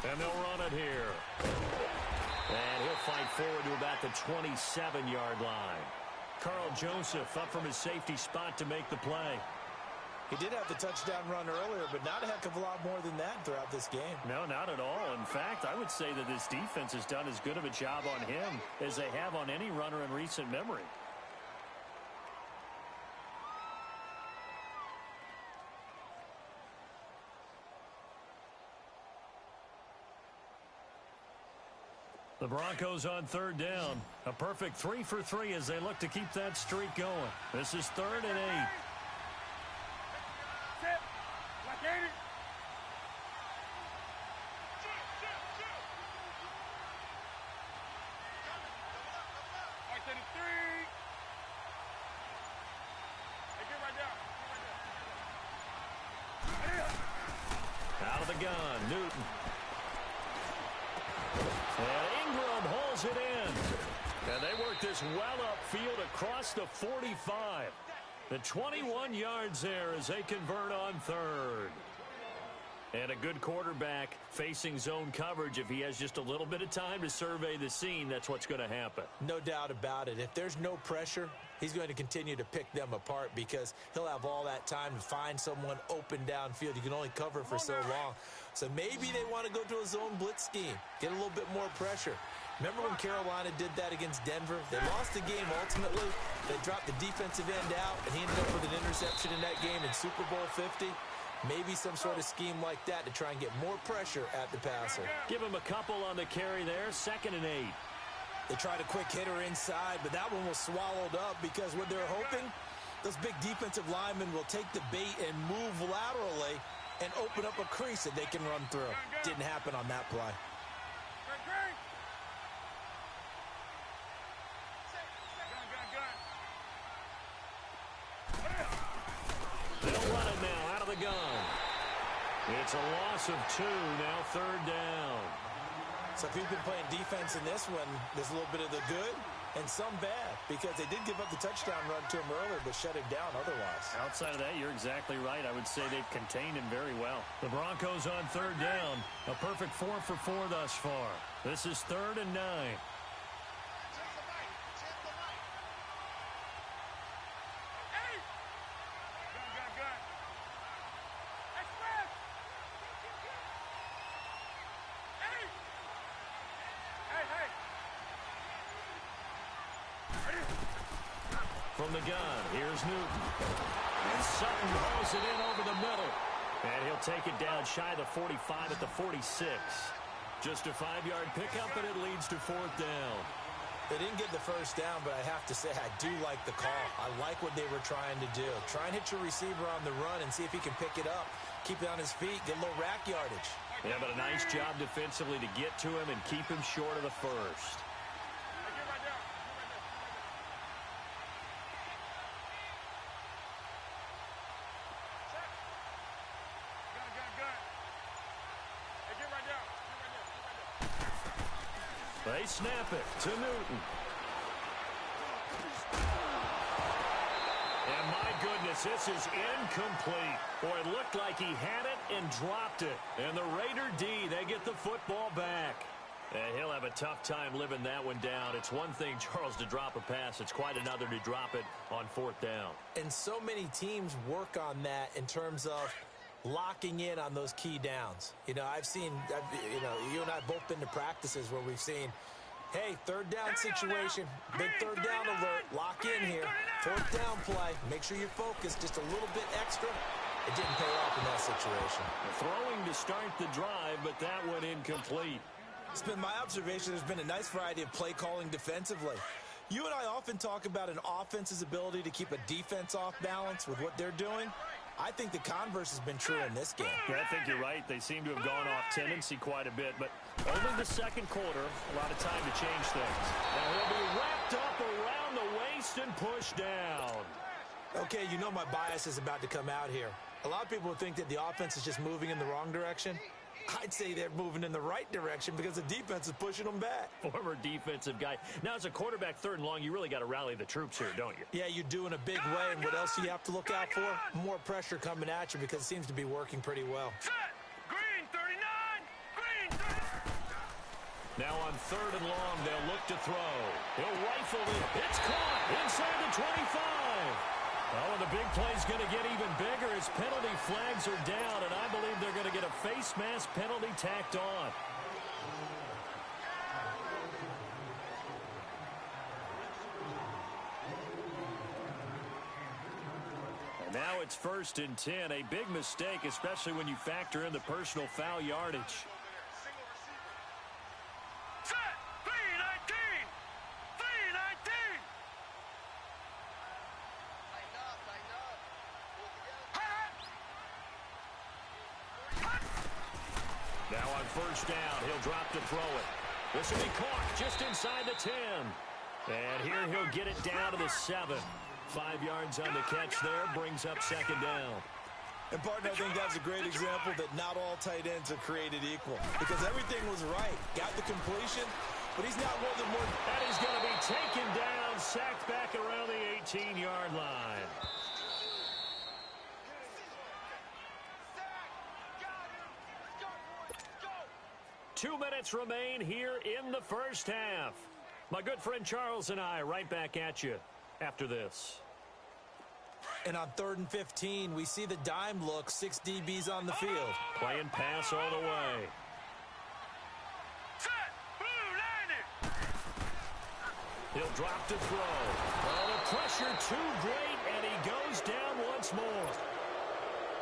And they'll run it here. And he'll fight forward to about the 27-yard line. Carl Joseph up from his safety spot to make the play. He did have the touchdown run earlier, but not a heck of a lot more than that throughout this game. No, not at all. In fact, I would say that this defense has done as good of a job on him as they have on any runner in recent memory. The Broncos on 3rd down. A perfect 3 for 3 as they look to keep that streak going. This is 3rd and 8. Out of the gun, Newton. And Ingram hauls it in. And they work this well upfield across the 45. The 21 yards there as they convert on 3rd. And a good quarterback facing zone coverage. If he has just a little bit of time to survey the scene, that's what's going to happen. No doubt about it. If there's no pressure, he's going to continue to pick them apart because he'll have all that time to find someone open downfield. You can only cover for so long. So maybe they want to go to a zone blitz scheme, get a little bit more pressure. Remember when Carolina did that against Denver? They lost the game ultimately. They dropped the defensive end out, and he ended up with an interception in that game in Super Bowl 50. Maybe some sort of scheme like that to try and get more pressure at the passer. Give him a couple on the carry there, 2nd and 8. They tried a quick hitter inside, but that one was swallowed up because what they're hoping, those big defensive linemen will take the bait and move laterally and open up a crease that they can run through. Didn't happen on that play. They'll run it now out of the gun. It's a loss of 2, now 3rd down. So if you've been playing defense in this one, there's a little bit of the good and some bad because they did give up the touchdown run to him earlier but shut him down otherwise. Outside of that, you're exactly right. I would say they've contained him very well. The Broncos on 3rd down. A perfect 4 for 4 thus far. This is 3rd and 9. From the gun, here's Newton. And Sutton hauls it in over the middle. And he'll take it down shy of the 45 at the 46. Just a 5-yard pickup, and it leads to 4th down. They didn't get the first down, but I have to say I do like the call. I like what they were trying to do. Try and hit your receiver on the run and see if he can pick it up. Keep it on his feet, get a little rack yardage. Yeah, but a nice job defensively to get to him and keep him short of the first. They snap it to Newton. And my goodness, this is incomplete. Boy, it looked like he had it and dropped it. And the Raider D, they get the football back. And he'll have a tough time living that one down. It's one thing, Charles, to drop a pass. It's quite another to drop it on 4th down. And so many teams work on that in terms of locking in on those key downs. You know, you and I have both been to practices where we've seen Hey, third down situation. Big third down alert. Lock in here. Fourth down play. Make sure you're focused just a little bit extra. It didn't pay off in that situation. Throwing to start the drive, but that went incomplete. It's been my observation there's been a nice variety of play calling defensively. You and I often talk about an offense's ability to keep a defense off balance with what they're doing. I think the converse has been true in this game. Yeah, I think you're right. They seem to have gone off tendency quite a bit, but only the second quarter, a lot of time to change things. Now he'll be wrapped up around the waist and pushed down. Okay, you know my bias is about to come out here. A lot of people would think that the offense is just moving in the wrong direction. I'd say they're moving in the right direction because the defense is pushing them back. Former defensive guy. Now, as a quarterback, third and long, you really got to rally the troops here, don't you? Yeah, you do in a big way. And what else do you have to look out for? More pressure coming at you because it seems to be working pretty well. Set. Green 39. Green 39. Now on third and long, they'll look to throw. He'll rifle it. It's caught inside the 25. Oh, and the big play's going to get even bigger as penalty flags are down, and I believe they're going to get a face mask penalty tacked on. And now it's 1st and 10. A big mistake, especially when you factor in the personal foul yardage. Set. 319. 319. Now on first down, he'll drop to throw it. This will be caught just inside the 10. And here he'll get it down to the 7. 5 yards on the catch there, brings up second down. And, partner, I think that's a great example that not all tight ends are created equal because everything was right. Got the completion, but he's not more than more. That is going to be taken down, sacked back around the 18-yard line. Two minutes remain here in the first half. My good friend Charles and I right back at you after this. And on 3rd and 15, we see the dime look, 6 DBs on the field. Playing pass all the way. Set. Blue 90. He'll drop to throw. Oh, the pressure too great, and he goes down once more.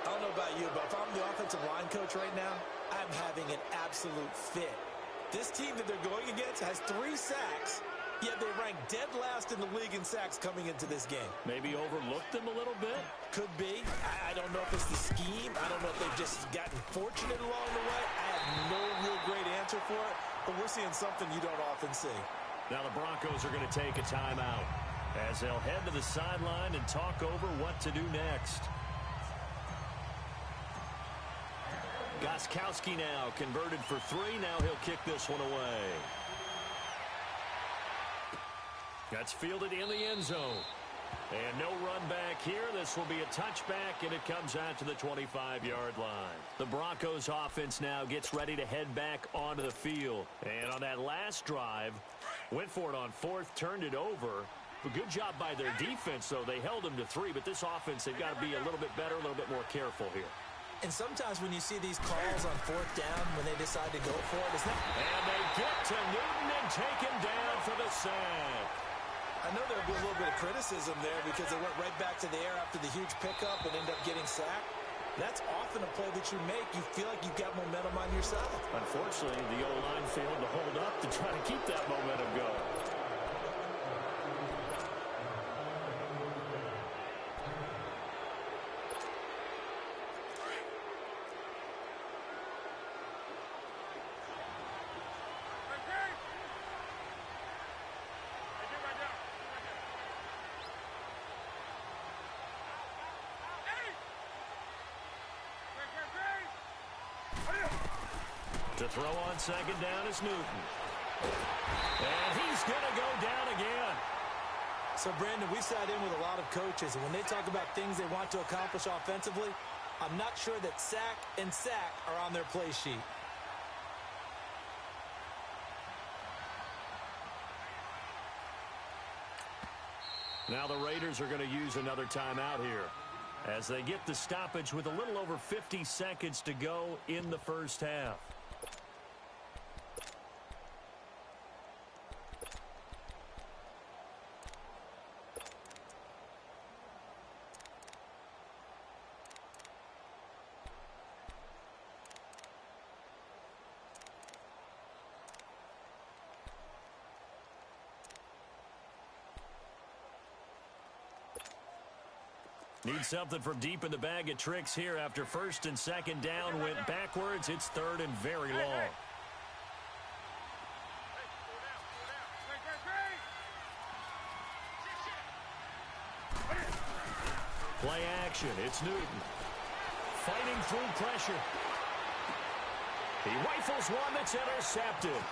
I don't know about you, but if I'm the offensive line coach right now, I'm having an absolute fit. This team that they're going against has 3 sacks, yet they rank dead last in the league in sacks coming into this game. Maybe overlooked them a little bit? Could be. I don't know if it's the scheme. I don't know if they've just gotten fortunate along the way. I have no real great answer for it, but we're seeing something you don't often see. Now the Broncos are going to take a timeout as they'll head to the sideline and talk over what to do next. Gostkowski now converted for 3. Now he'll kick this one away. That's fielded in the end zone. And no run back here. This will be a touchback, and it comes out to the 25-yard line. The Broncos offense now gets ready to head back onto the field. And on that last drive, went for it on 4th, turned it over. A good job by their defense, though. They held them to 3, but this offense, they've got to be a little bit better, a little bit more careful here. And sometimes when you see these calls on 4th down, when they decide to go for it, it's not. And they get to Newton and take him down for the sack. I know there'll be a little bit of criticism there because they went right back to the air after the huge pickup and end up getting sacked. That's often a play that you make. You feel like you've got momentum on your side. Unfortunately, the O-line failed to hold up to try to keep that momentum going. To throw on second down is Newton. And he's going to go down again. So, Brandon, we've sat in with a lot of coaches, and when they talk about things they want to accomplish offensively, I'm not sure that sack and sack are on their play sheet. Now the Raiders are going to use another timeout here as they get the stoppage with a little over 50 seconds to go in the first half. Need something from deep in the bag of tricks here after first and second down went backwards. It's third and very long. Play action. It's Newton. Fighting through pressure. He rifles one that's intercepted.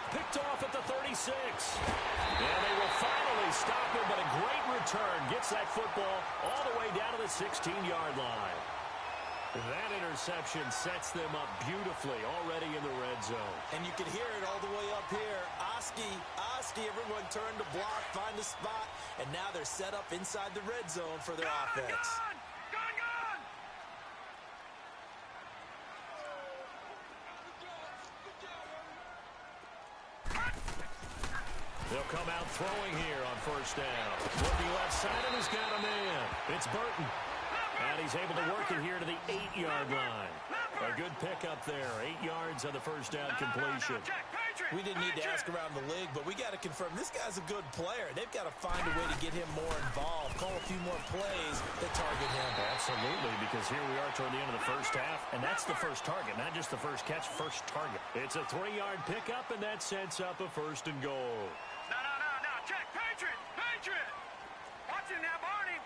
Picked off at the 36. And they will finally stop him, but a great return. Gets that football all the way down to the 16-yard line. That interception sets them up beautifully already in the red zone. And you can hear it all the way up here. Oski, everyone turned to block, find the spot, and now they're set up inside the red zone for their offense. Gone! They'll come out throwing here on first down. Looking left side, and he's got a man. It's Burton. And he's able to work it here to the 8-yard line. A good pickup there. 8 yards on the first down completion. We didn't need to ask around the league, but we got to confirm this guy's a good player. They've got to find a way to get him more involved, call a few more plays that target him. Absolutely, because here we are toward the end of the first half, and that's the first target, not just the first catch, first target. It's a 3-yard pickup, and that sets up a first and goal. No. Check. Patriot. Watch him now, Barney.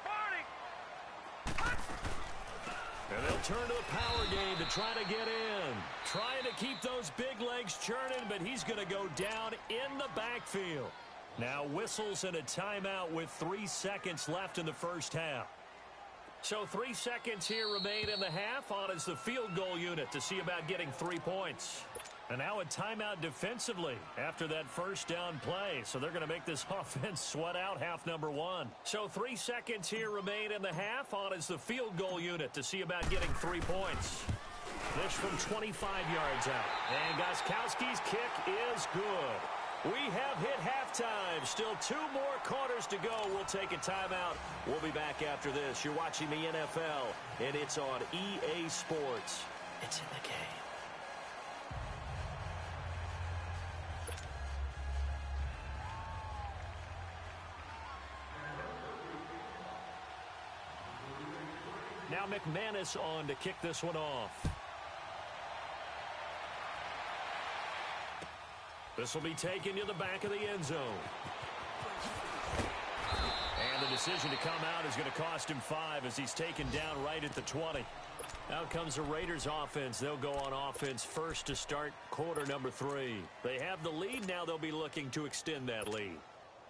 And they'll turn to the power game to try to get in. Trying to keep those big legs churning, but he's going to go down in the backfield. Now whistles and a timeout with 3 seconds left in the first half. So 3 seconds here remain in the half. On is the field goal unit to see about getting 3 points. And now a timeout defensively after that first down play. So they're going to make this offense sweat out half number 1. So 3 seconds here remain in the half. On is the field goal unit to see about getting 3 points. This from 25 yards out. And Gostkowski's kick is good. We have hit halftime. Still 2 more quarters to go. We'll take a timeout. We'll be back after this. You're watching the NFL, and it's on EA Sports. It's in the game. Now McManus on to kick this one off. This will be taken to the back of the end zone. And the decision to come out is going to cost him 5 as he's taken down right at the 20. Out comes the Raiders offense. They'll go on offense first to start quarter number 3. They have the lead. Now they'll be looking to extend that lead.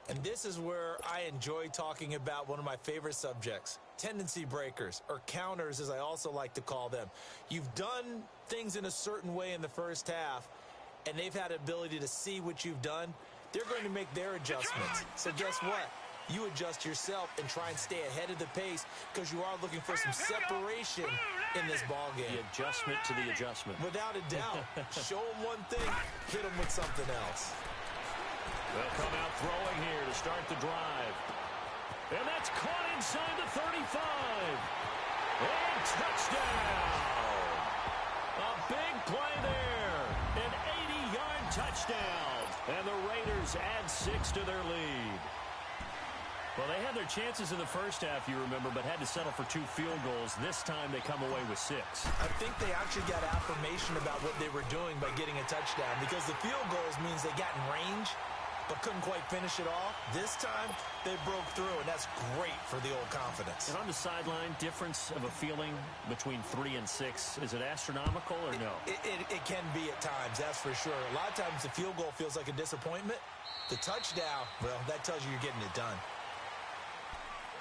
And this is where I enjoy talking about one of my favorite subjects, tendency breakers, or counters as I also like to call them. You've done things in a certain way in the first half, and they've had ability to see what you've done. They're going to make their adjustments. So guess what? You adjust yourself and try and stay ahead of the pace because you are looking for some separation in this ball game. The adjustment to the adjustment. Without a doubt. Show them one thing, hit them with something else. They'll come out throwing here to start the drive. And that's caught inside the 35. And touchdown. A big play there. An 80-yard touchdown. And the Raiders add 6 to their lead. Well, they had their chances in the first half, you remember, but had to settle for 2 field goals. This time they come away with 6. I think they actually got affirmation about what they were doing by getting a touchdown because the field goals means they got in range but couldn't quite finish it off. This time, they broke through, and that's great for the old confidence. And on the sideline, difference of a feeling between 3 and 6, is it astronomical or no? It can be at times, that's for sure. A lot of times the field goal feels like a disappointment. The touchdown, well, that tells you you're getting it done.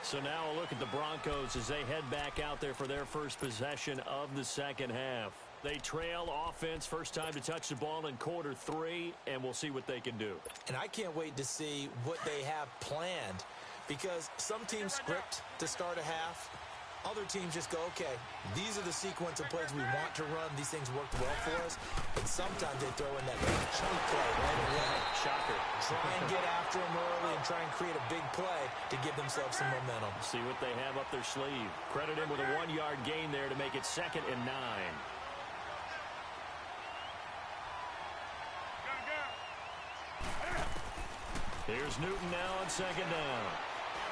So now a look at the Broncos as they head back out there for their first possession of the second half. They trail offense, first time to touch the ball in quarter 3, and we'll see what they can do. And I can't wait to see what they have planned because some teams script to start a half. Other teams just go, okay, these are the sequence of plays we want to run. These things worked well for us. And sometimes they throw in that chunk play right away. Shocker. Try and get after them early and try and create a big play to give themselves some momentum. See what they have up their sleeve. Credit him with a 1-yard gain there to make it 2nd and 9. Here's Newton now on 2nd down.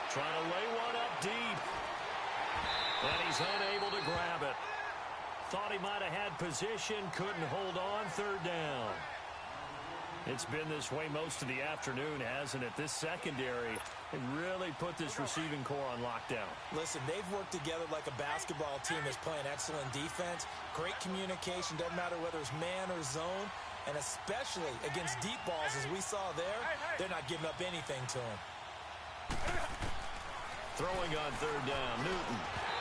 Trying to lay one up deep. And he's unable to grab it. Thought he might have had position, couldn't hold on, third down. It's been this way most of the afternoon, hasn't it? This secondary, they really put this receiving core on lockdown. Listen, they've worked together like a basketball team that's playing excellent defense. Great communication, doesn't matter whether it's man or zone. And especially against deep balls, as we saw there, they're not giving up anything to him. Throwing on third down, Newton.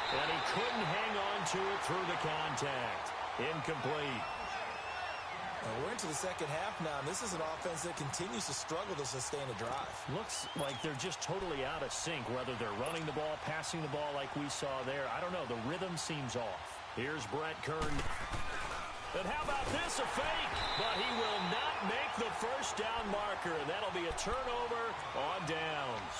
And he couldn't hang on to it through the contact. Incomplete. We're into the second half now, and this is an offense that continues to struggle to sustain a drive. Looks like they're just totally out of sync, whether they're running the ball, passing the ball like we saw there. I don't know. The rhythm seems off. Here's Brett Kern. And how about this? A fake. But he will not make the first down marker. And that'll be a turnover on downs.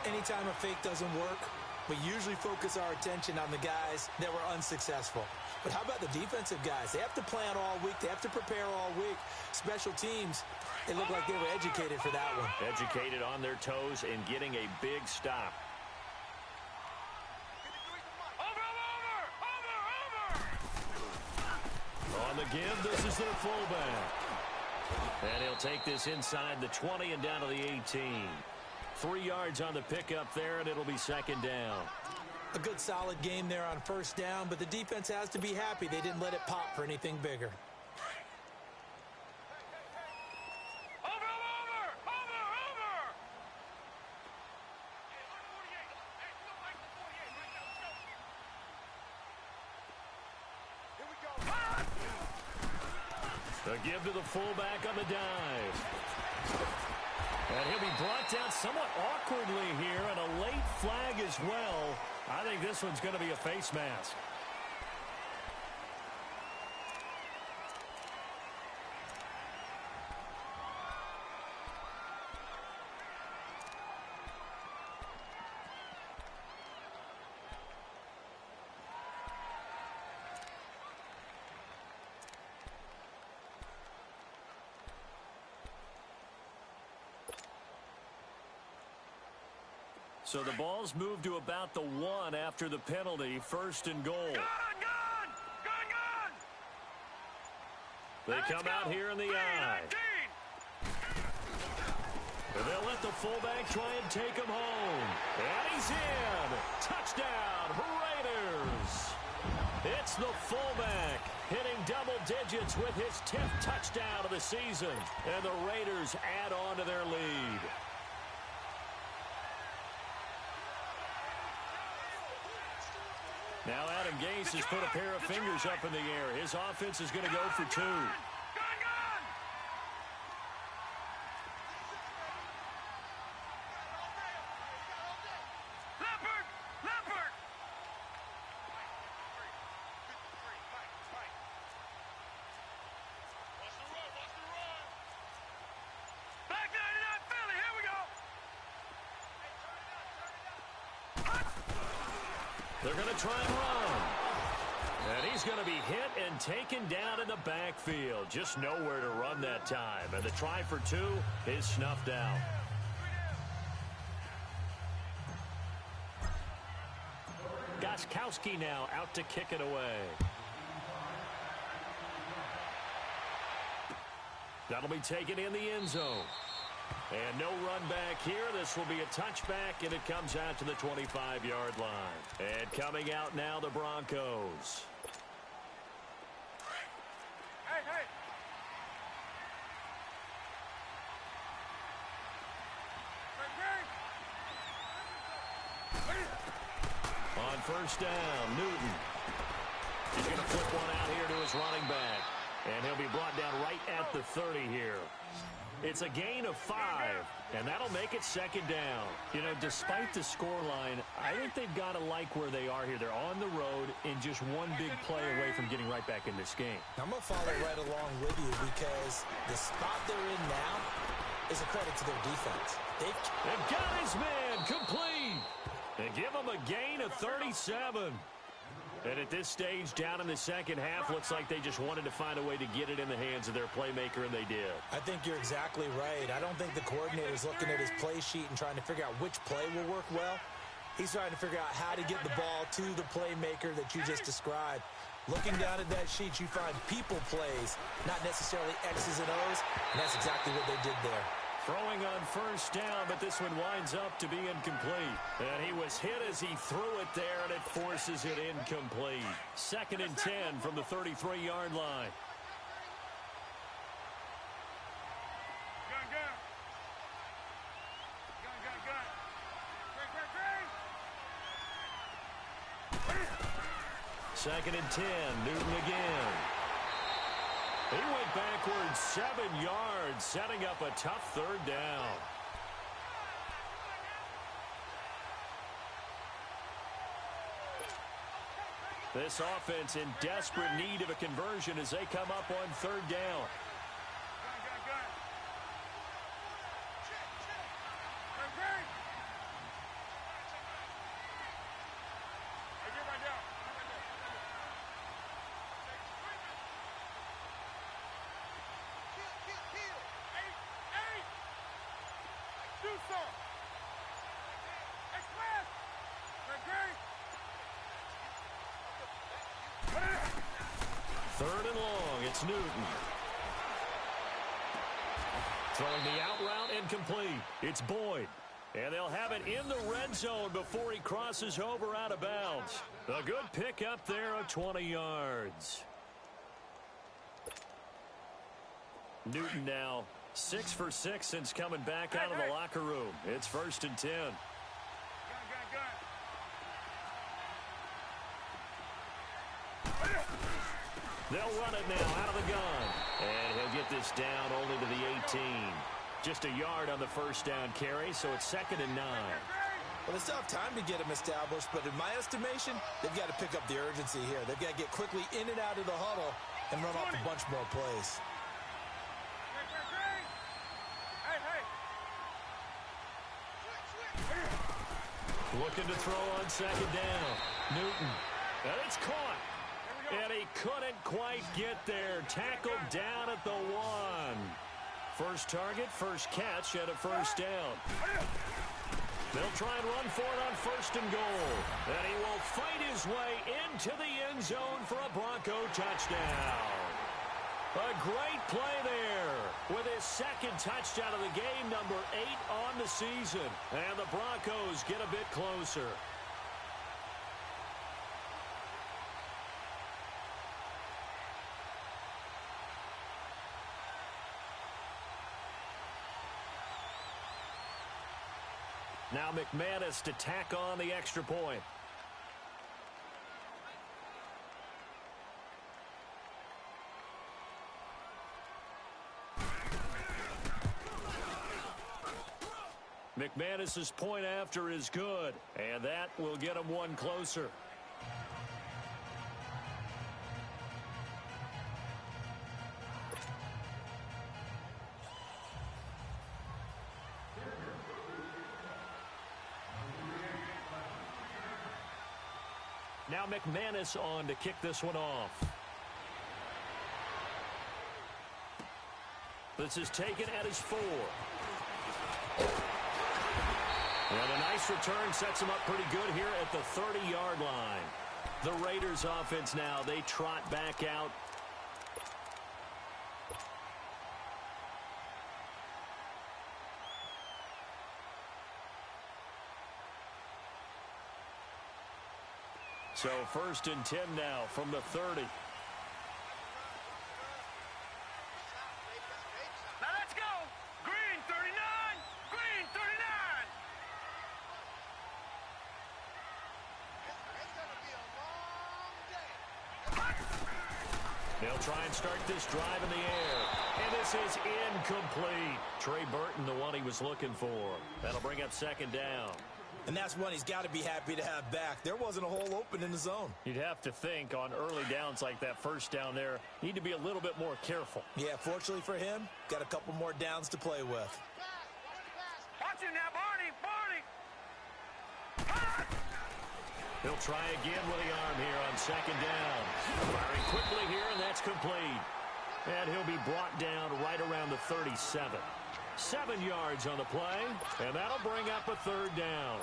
Anytime a fake doesn't work, we usually focus our attention on the guys that were unsuccessful. But how about the defensive guys? They have to plan all week. They have to prepare all week. Special teams, they look like they were educated for that one. Educated on their toes and getting a big stop. On the give, this is their fullback. And he'll take this inside the 20 and down to the 18. 3 yards on the pickup there, and it'll be second down. A good solid game there on first down, but the defense has to be happy they didn't let it pop for anything bigger. The give to the fullback on the dive. And he'll be brought down somewhat awkwardly here, and a late flag as well. I think this one's going to be a face mask. So the ball's moved to about the 1 after the penalty, first and goal. Gun! They come out here in the eye. And they'll let the fullback try and take him home. And he's in. Touchdown, Raiders. It's the fullback hitting double digits with his 10th touchdown of the season. And the Raiders add on to their lead. Now Adam Gase has put a pair of fingers up in the air. His offense is going to go for 2. Gun! Leopard! Back 99 Philly, here we go! They're going to try and run. And he's going to be hit and taken down in the backfield. Just nowhere to run that time. And the try for 2 is snuffed out. Gostkowski now out to kick it away. That'll be taken in the end zone. And no run back here. This will be a touchback, and it comes out to the 25-yard line. And coming out now, the Broncos. Hey! On first down, Newton. He's going to flip one out here to his running back. And he'll be brought down right at the 30 here. It's a gain of 5, and that'll make it second down. You know, despite the scoreline, I think they've got to like where they are here. They're on the road and just one big play away from getting right back in this game. I'm going to follow right along with you because the spot they're in now is a credit to their defense. They've got his man complete. They give him a gain of 37. And at this stage, down in the second half, looks like they just wanted to find a way to get it in the hands of their playmaker, and they did. I think you're exactly right. I don't think the coordinator's looking at his play sheet and trying to figure out which play will work well. He's trying to figure out how to get the ball to the playmaker that you just described. Looking down at that sheet, you find people plays, not necessarily X's and O's, and that's exactly what they did there. Throwing on first down, but this one winds up to be incomplete. And he was hit as he threw it there, and it forces it incomplete. 2nd and 10 from the 33-yard line. Second and 10, Newton again. He went backwards 7 yards, setting up a tough 3rd down. This offense in desperate need of a conversion as they come up on 3rd down. Third and long, it's Newton. Throwing the out route incomplete. It's Boyd. And they'll have it in the red zone before he crosses over out of bounds. A good pickup there of 20 yards. Newton now 6 for 6 since coming back out of the locker room. It's 1st and 10. They'll run it now out of the gun. And he'll get this down only to the 18. Just a yard on the first down carry, so it's 2nd and 9. Well, they still have time to get him established, but in my estimation, they've got to pick up the urgency here. They've got to get quickly in and out of the huddle and run off a bunch more plays. Looking to throw on 2nd down. Newton. And it's caught. And he couldn't quite get there. Tackled down at the 1. First target, first catch, and a first down. They'll try and run for it on 1st and goal. And he will fight his way into the end zone for a Bronco touchdown. A great play there with his 2nd touchdown of the game, number 8 on the season. And the Broncos get a bit closer. Now McManus to tack on the extra point. McManus's point after is good, and that will get him one closer. Now McManus on to kick this one off. This is taken at his 4. And a nice return sets him up pretty good here at the 30-yard line. The Raiders offense now, they trot back out. So 1st and 10 now from the 30. Now let's go. Green 39. Green 39. It's going to be a long day. They'll try and start this drive in the air. And this is incomplete. Trey Burton, the one he was looking for. That'll bring up 2nd down. And that's one he's got to be happy to have back. There wasn't a hole open in the zone. You'd have to think on early downs like that first down there, need to be a little bit more careful. Yeah, fortunately for him, got a couple more downs to play with. Watch him now, Barney. He'll try again with the arm here on 2nd down. Firing quickly here, and that's complete. And he'll be brought down right around the 37. 7 yards on the play, and that'll bring up a 3rd down.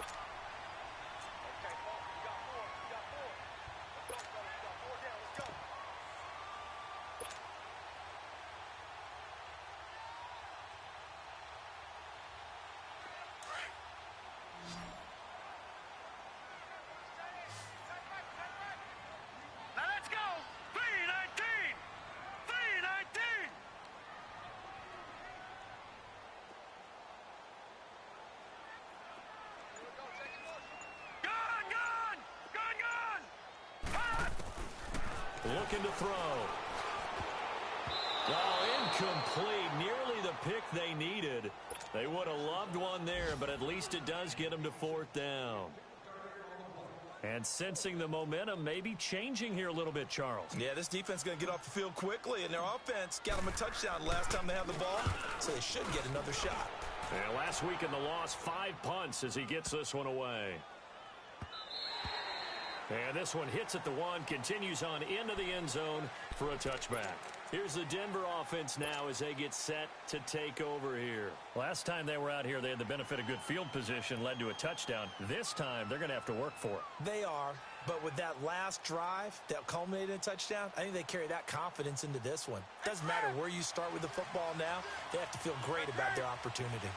looking to throw. Oh, incomplete. Nearly the pick they needed. They would have loved one there, but at least it does get them to 4th down. And sensing the momentum may be changing here a little bit, Charles. Yeah, this defense is going to get off the field quickly, and their offense got them a touchdown last time they had the ball, so they should get another shot. And last week in the loss, 5 punts as he gets this one away. And this one hits at the 1, continues on into the end zone for a touchback. Here's the Denver offense now as they get set to take over here. Last time they were out here, they had the benefit of good field position, led to a touchdown. This time, they're going to have to work for it. They are, but with that last drive that culminated in a touchdown, I think they carry that confidence into this one. Doesn't matter where you start with the football now, they have to feel great about their opportunity.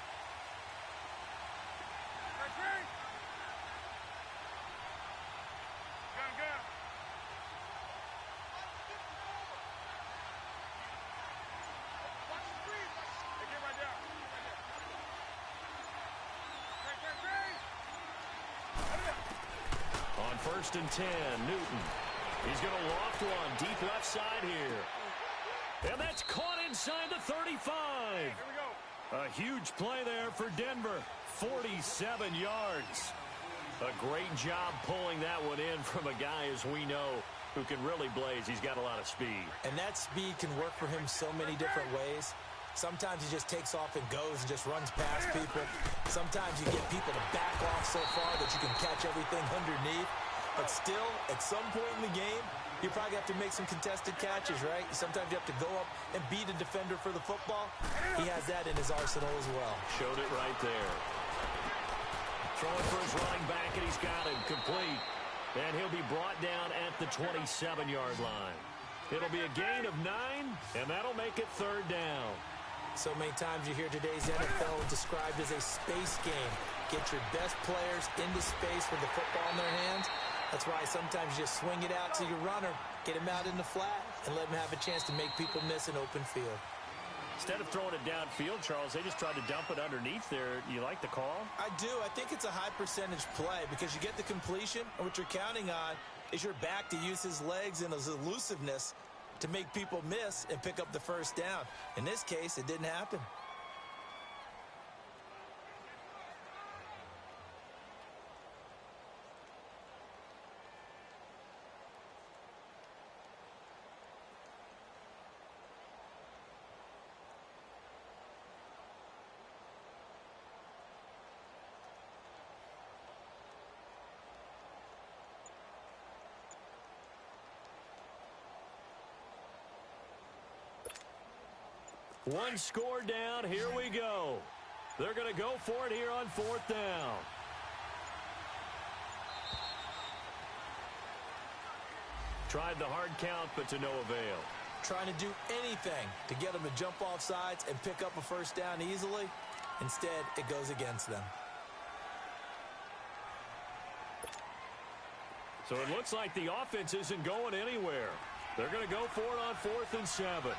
On 1st and 10, Newton. He's going to loft one deep left side here. And that's caught inside the 35. Here we go. A huge play there for Denver. 47 yards. A great job pulling that one in from a guy, as we know, who can really blaze. He's got a lot of speed. And that speed can work for him so many different ways. Sometimes he just takes off and goes and just runs past people. Sometimes you get people to back off so far that you can catch everything underneath. But still, at some point in the game, you probably have to make some contested catches, right? Sometimes you have to go up and beat a defender for the football. He has that in his arsenal as well. Showed it right there. Throwing for his running back, and he's got him complete. And he'll be brought down at the 27-yard line. It'll be a gain of 9, and that'll make it 3rd down. So many times you hear today's NFL described as a space game. Get your best players into space with the football in their hands. That's why sometimes you just swing it out to your runner, get him out in the flat, and let him have a chance to make people miss an open field. Instead of throwing it downfield, Charles, they just tried to dump it underneath there. You like the call? I do. I think it's a high percentage play because you get the completion, and what you're counting on is your back to use his legs and his elusiveness to make people miss and pick up the 1st down. In this case, it didn't happen. One score down. Here we go. They're going to go for it here on 4th down. Tried the hard count, but to no avail. Trying to do anything to get them to jump off sides and pick up a 1st down easily. Instead, it goes against them. So it looks like the offense isn't going anywhere. They're going to go for it on 4th and 7.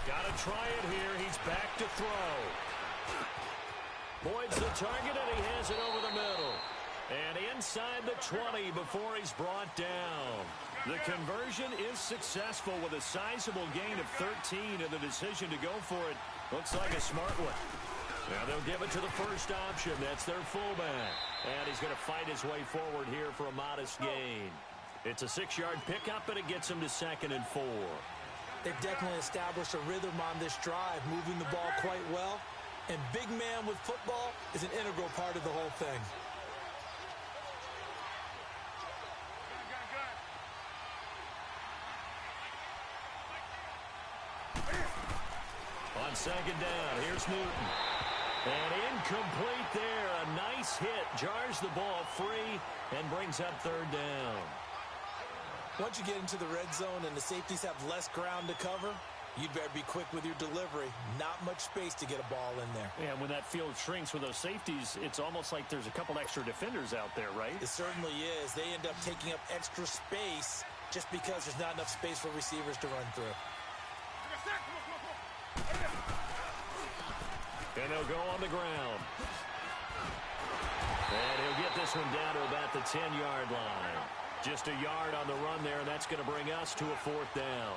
Got to try it here. He's back to throw. Boyd's the target, and he has it over the middle. And inside the 20 before he's brought down. The conversion is successful with a sizable gain of 13, and the decision to go for it looks like a smart one. Now they'll give it to the first option. That's their fullback. And he's going to fight his way forward here for a modest gain. It's a 6-yard pickup, and it gets him to 2nd and 4. They've definitely established a rhythm on this drive, moving the ball quite well. And big man with football is an integral part of the whole thing. On 2nd down, here's Newton. And incomplete there. A nice hit. Jars the ball free and brings up 3rd down. Once you get into the red zone and the safeties have less ground to cover, you'd better be quick with your delivery. Not much space to get a ball in there. Yeah, when that field shrinks with those safeties, it's almost like there's a couple extra defenders out there, right? It certainly is. They end up taking up extra space just because there's not enough space for receivers to run through. And they'll go on the ground. And he'll get this one down to about the 10-yard line. Just a yard on the run there, and that's going to bring us to a 4th down.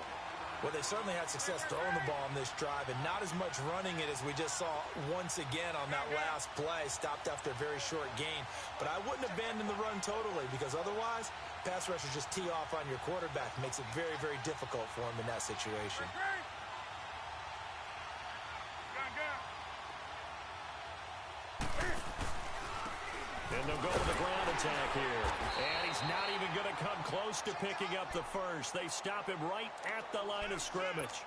Well, they certainly had success throwing the ball on this drive, and not as much running it as we just saw once again on that last play. Stopped after a very short gain. But I wouldn't abandon the run totally, because otherwise, pass rushers just tee off on your quarterback. Makes it very, very difficult for him in that situation. And they'll go with the ground attack here. And he's not even going to come close to picking up the first. They stop him right at the line of scrimmage.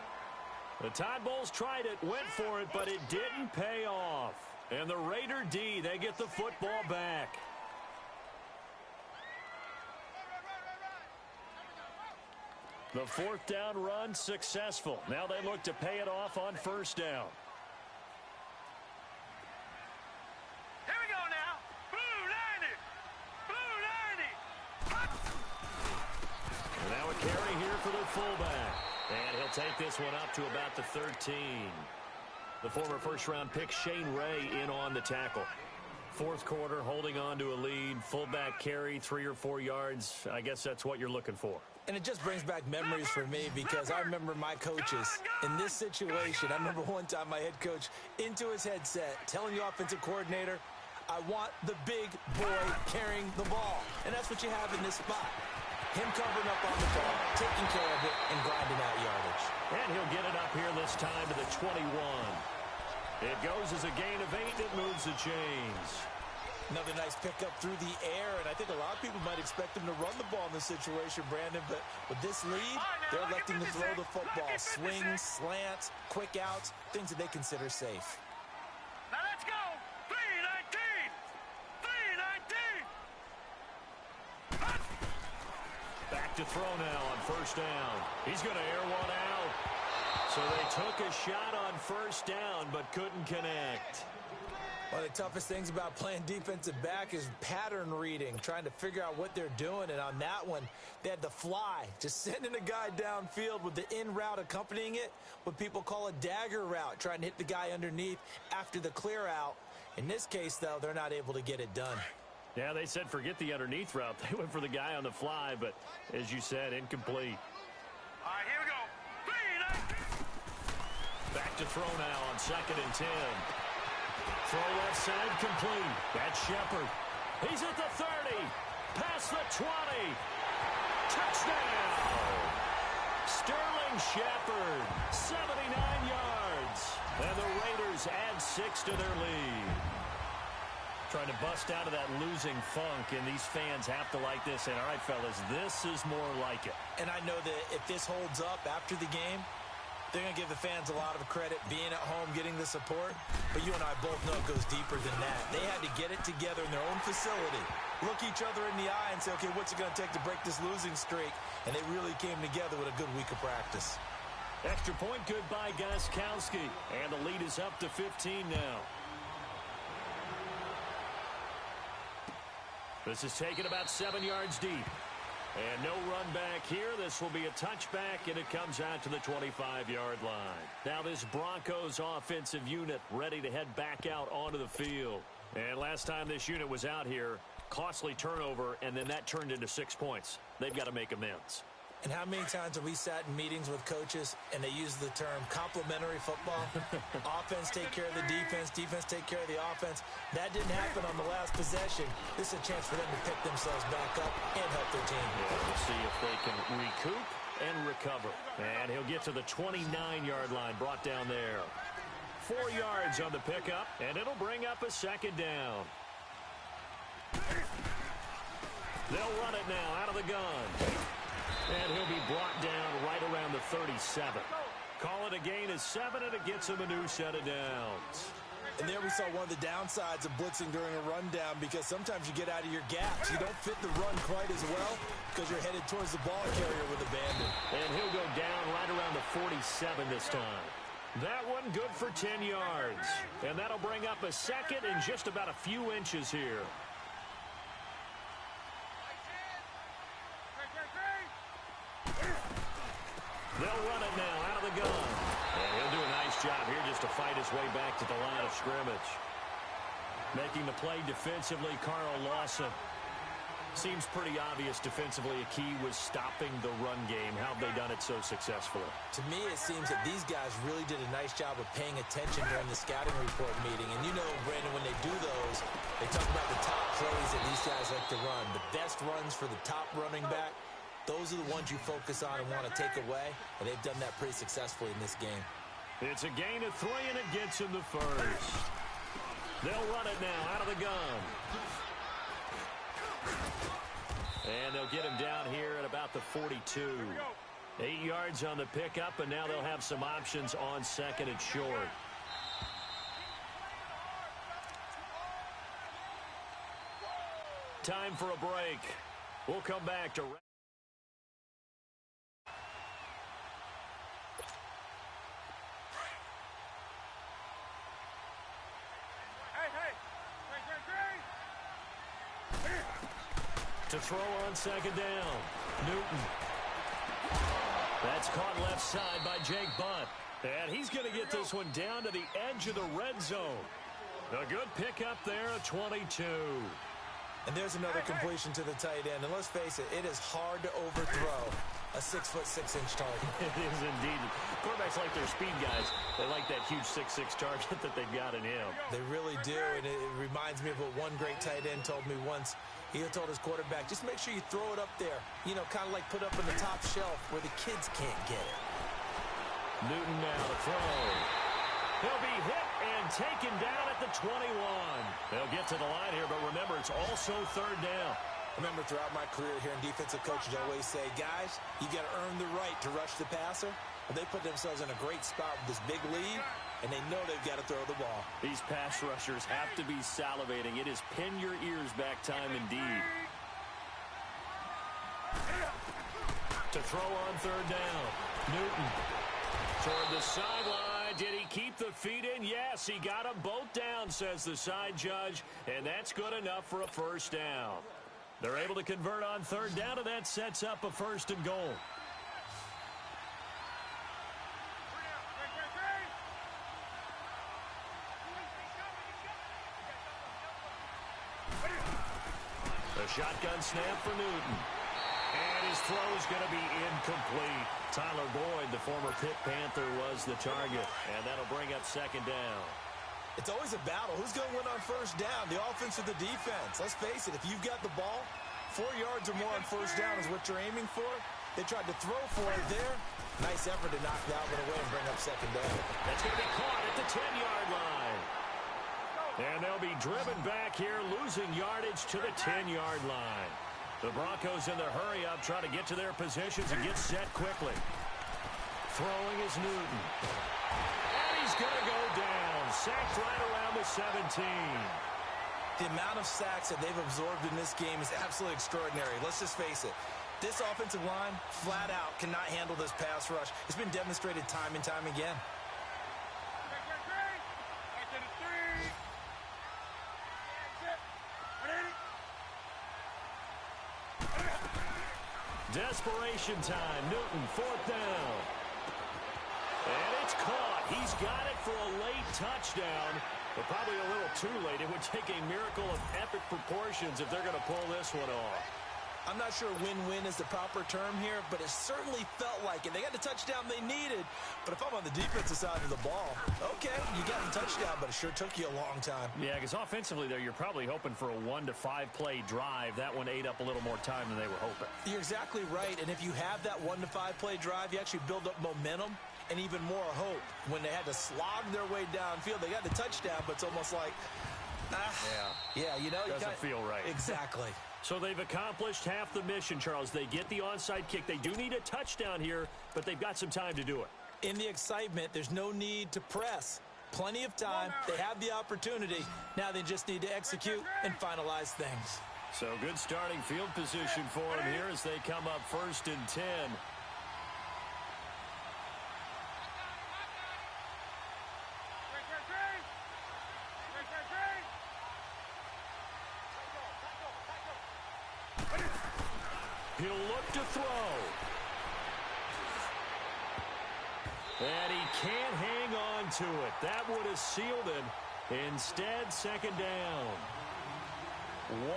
The Tide Bulls tried it, went for it, but it didn't pay off. And the Raider D, they get the football back. The 4th down run successful. Now they look to pay it off on 1st down. Here we go now. Blue 90. And now a carry here for the fullback. And he'll take this one up to about the 13. The former first-round pick Shane Ray in on the tackle. 4th quarter, holding on to a lead. Fullback carry, 3 or 4 yards. I guess that's what you're looking for. And it just brings back memories for me because I remember my coaches in this situation. I remember one time my head coach into his headset telling the offensive coordinator, I want the big boy carrying the ball. And that's what you have in this spot. Him covering up on the ball, taking care of it, and grinding out yardage. And he'll get it up here this time to the 21. It goes as a gain of 8 that moves the chains. Another nice pickup through the air, and I think a lot of people might expect him to run the ball in this situation, Brandon, but with this lead, they're electing to throw the football. Swings, slants, quick outs, things that they consider safe. Now let's go. 3-19. Back to throw now on 1st down. He's going to air one out. So they took a shot on 1st down, but couldn't connect. One of the toughest things about playing defensive back is pattern reading, trying to figure out what they're doing. And on that one, they had the fly, just sending a guy downfield with the in route accompanying it, what people call a dagger route, trying to hit the guy underneath after the clear out. In this case, though, they're not able to get it done. Yeah, they said forget the underneath route. They went for the guy on the fly, but as you said, incomplete. All right, here we go. 3-19. Back to throw now on 2nd and 10. Throw left side complete. That's Shepard. He's at the 30. Past the 20. Touchdown. Sterling Shepard. 79 yards. And the Raiders add 6 to their lead. Trying to bust out of that losing funk, and these fans have to like this. And all right, fellas, this is more like it. And I know that if this holds up after the game, they're going to give the fans a lot of credit being at home, getting the support. But you and I both know it goes deeper than that. They had to get it together in their own facility, look each other in the eye and say, okay, what's it going to take to break this losing streak? And they really came together with a good week of practice. Extra point good by Gostkowski. And the lead is up to 15 now. This is taken about 7 yards deep. And no run back here. This will be a touchback, and it comes out to the 25-yard line. Now this Broncos offensive unit ready to head back out onto the field. And last time this unit was out here, costly turnover, and then that turned into 6 points. They've got to make amends. And how many times have we sat in meetings with coaches and they use the term complementary football? Offense take care of the defense, defense take care of the offense. That didn't happen on the last possession. This is a chance for them to pick themselves back up and help their team. Yeah, we'll see if they can recoup and recover. And he'll get to the 29-yard line, brought down there. 4 yards on the pickup, and it'll bring up a 2nd down. They'll run it now out of the gun. And he'll be brought down right around the 37. Call it a gain of 7, and it gets him a new set of downs. And there we saw one of the downsides of blitzing during a rundown, because sometimes you get out of your gaps. You don't fit the run quite as well because you're headed towards the ball carrier with abandon. And he'll go down right around the 47 this time. That one good for 10 yards. And that'll bring up a second and just about a few inches here. They'll run it now out of the gun. And he'll do a nice job here just to fight his way back to the line of scrimmage. Making the play defensively, Carl Lawson. Seems pretty obvious defensively a key was stopping the run game. How have they done it so successfully? To me, it seems that these guys really did a nice job of paying attention during the scouting report meeting. And you know, Brandon, when they do those, they talk about the top plays that these guys like to run. The best runs for the top running back. Those are the ones you focus on and want to take away, and they've done that pretty successfully in this game. It's a gain of 3, and it gets him the first. They'll run it now out of the gun. And they'll get him down here at about the 42. 8 yards on the pickup, and now they'll have some options on second and short. Time for a break. We'll come back to... To throw on second down. Newton. That's caught left side by Jake Butt. And he's going to get this one down to the edge of the red zone. A good pickup there at 22. And there's another completion to the tight end. And let's face it, it is hard to overthrow a 6'6" target. It is indeed. Quarterbacks like their speed guys. They like that huge 6'6" target that they've got in him. They really do. And it reminds me of what one great tight end told me once. He told his quarterback, just make sure you throw it up there. You know, kind of like put up in the top shelf where the kids can't get it. Newton now to throw. He'll be hit and taken down at the 21. They'll get to the line here, but remember, it's also third down. Remember, throughout my career here in defensive coaches, I always say, guys, you got to earn the right to rush the passer. Well, they put themselves in a great spot with this big lead, and they know they've got to throw the ball. These pass rushers have to be salivating. It is pin your ears back time indeed. To throw on third down. Newton toward the sideline. Did he keep the feet in? Yes, he got them both down, says the side judge, and that's good enough for a first down. They're able to convert on third down, and that sets up a first and goal. A shotgun snap for Newton. And his throw's going to be incomplete. Tyler Boyd, the former Pitt Panther, was the target. And that'll bring up second down. It's always a battle. Who's going to win on first down? The offense or the defense? Let's face it, if you've got the ball, 4 yards or more on first down is what you're aiming for. They tried to throw for it there. Nice effort to knock that one away and bring up second down. That's going to be caught at the 10-yard line. And they'll be driven back here, losing yardage to the 10-yard line. The Broncos in their hurry-up try to get to their positions and get set quickly. Throwing is Newton. And he's going to go down. Sacked right around the 17. The amount of sacks that they've absorbed in this game is absolutely extraordinary. Let's just face it. This offensive line, flat out, cannot handle this pass rush. It's been demonstrated time and time again. Desperation time. Newton, fourth down. And it's caught. He's got it for a late touchdown, but probably a little too late. It would take a miracle of epic proportions if they're going to pull this one off. I'm not sure win-win is the proper term here, but it certainly felt like it. They got the touchdown they needed, but if I'm on the defensive side of the ball, okay, you got the touchdown, but it sure took you a long time. Yeah, because offensively, there, you're probably hoping for a 1 to 5 play drive. That one ate up a little more time than they were hoping. You're exactly right, and if you have that 1 to 5 play drive, you actually build up momentum and even more hope. When they had to slog their way downfield, they got the touchdown, but it's almost like, yeah, you know. Doesn't feel right. Exactly. So they've accomplished half the mission, Charles. They get the onside kick. They do need a touchdown here, but they've got some time to do it. In the excitement, there's no need to press. plenty of time. They have the opportunity. Now they just need to execute and finalize things. So good starting field position for them here as they come up 1st and 10. He'll look to throw. And he can't hang on to it. That would have sealed it. Instead, 2nd down.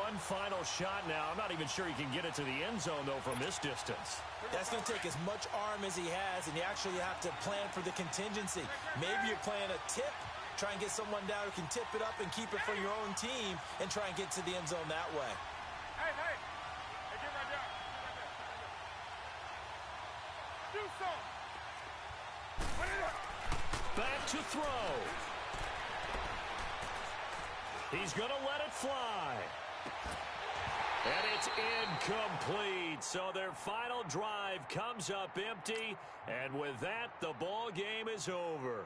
One final shot now. I'm not even sure he can get it to the end zone, though, from this distance. That's going to take as much arm as he has, and you actually have to plan for the contingency. Maybe you're playing a tip. Try and get someone down who can tip it up and keep it for your own team and try and get to the end zone that way. Hey, hey. Hey, get right down. Do something. Put it up. Back to throw. He's going to let it fly. And it's incomplete. So their final drive comes up empty. And with that, the ball game is over.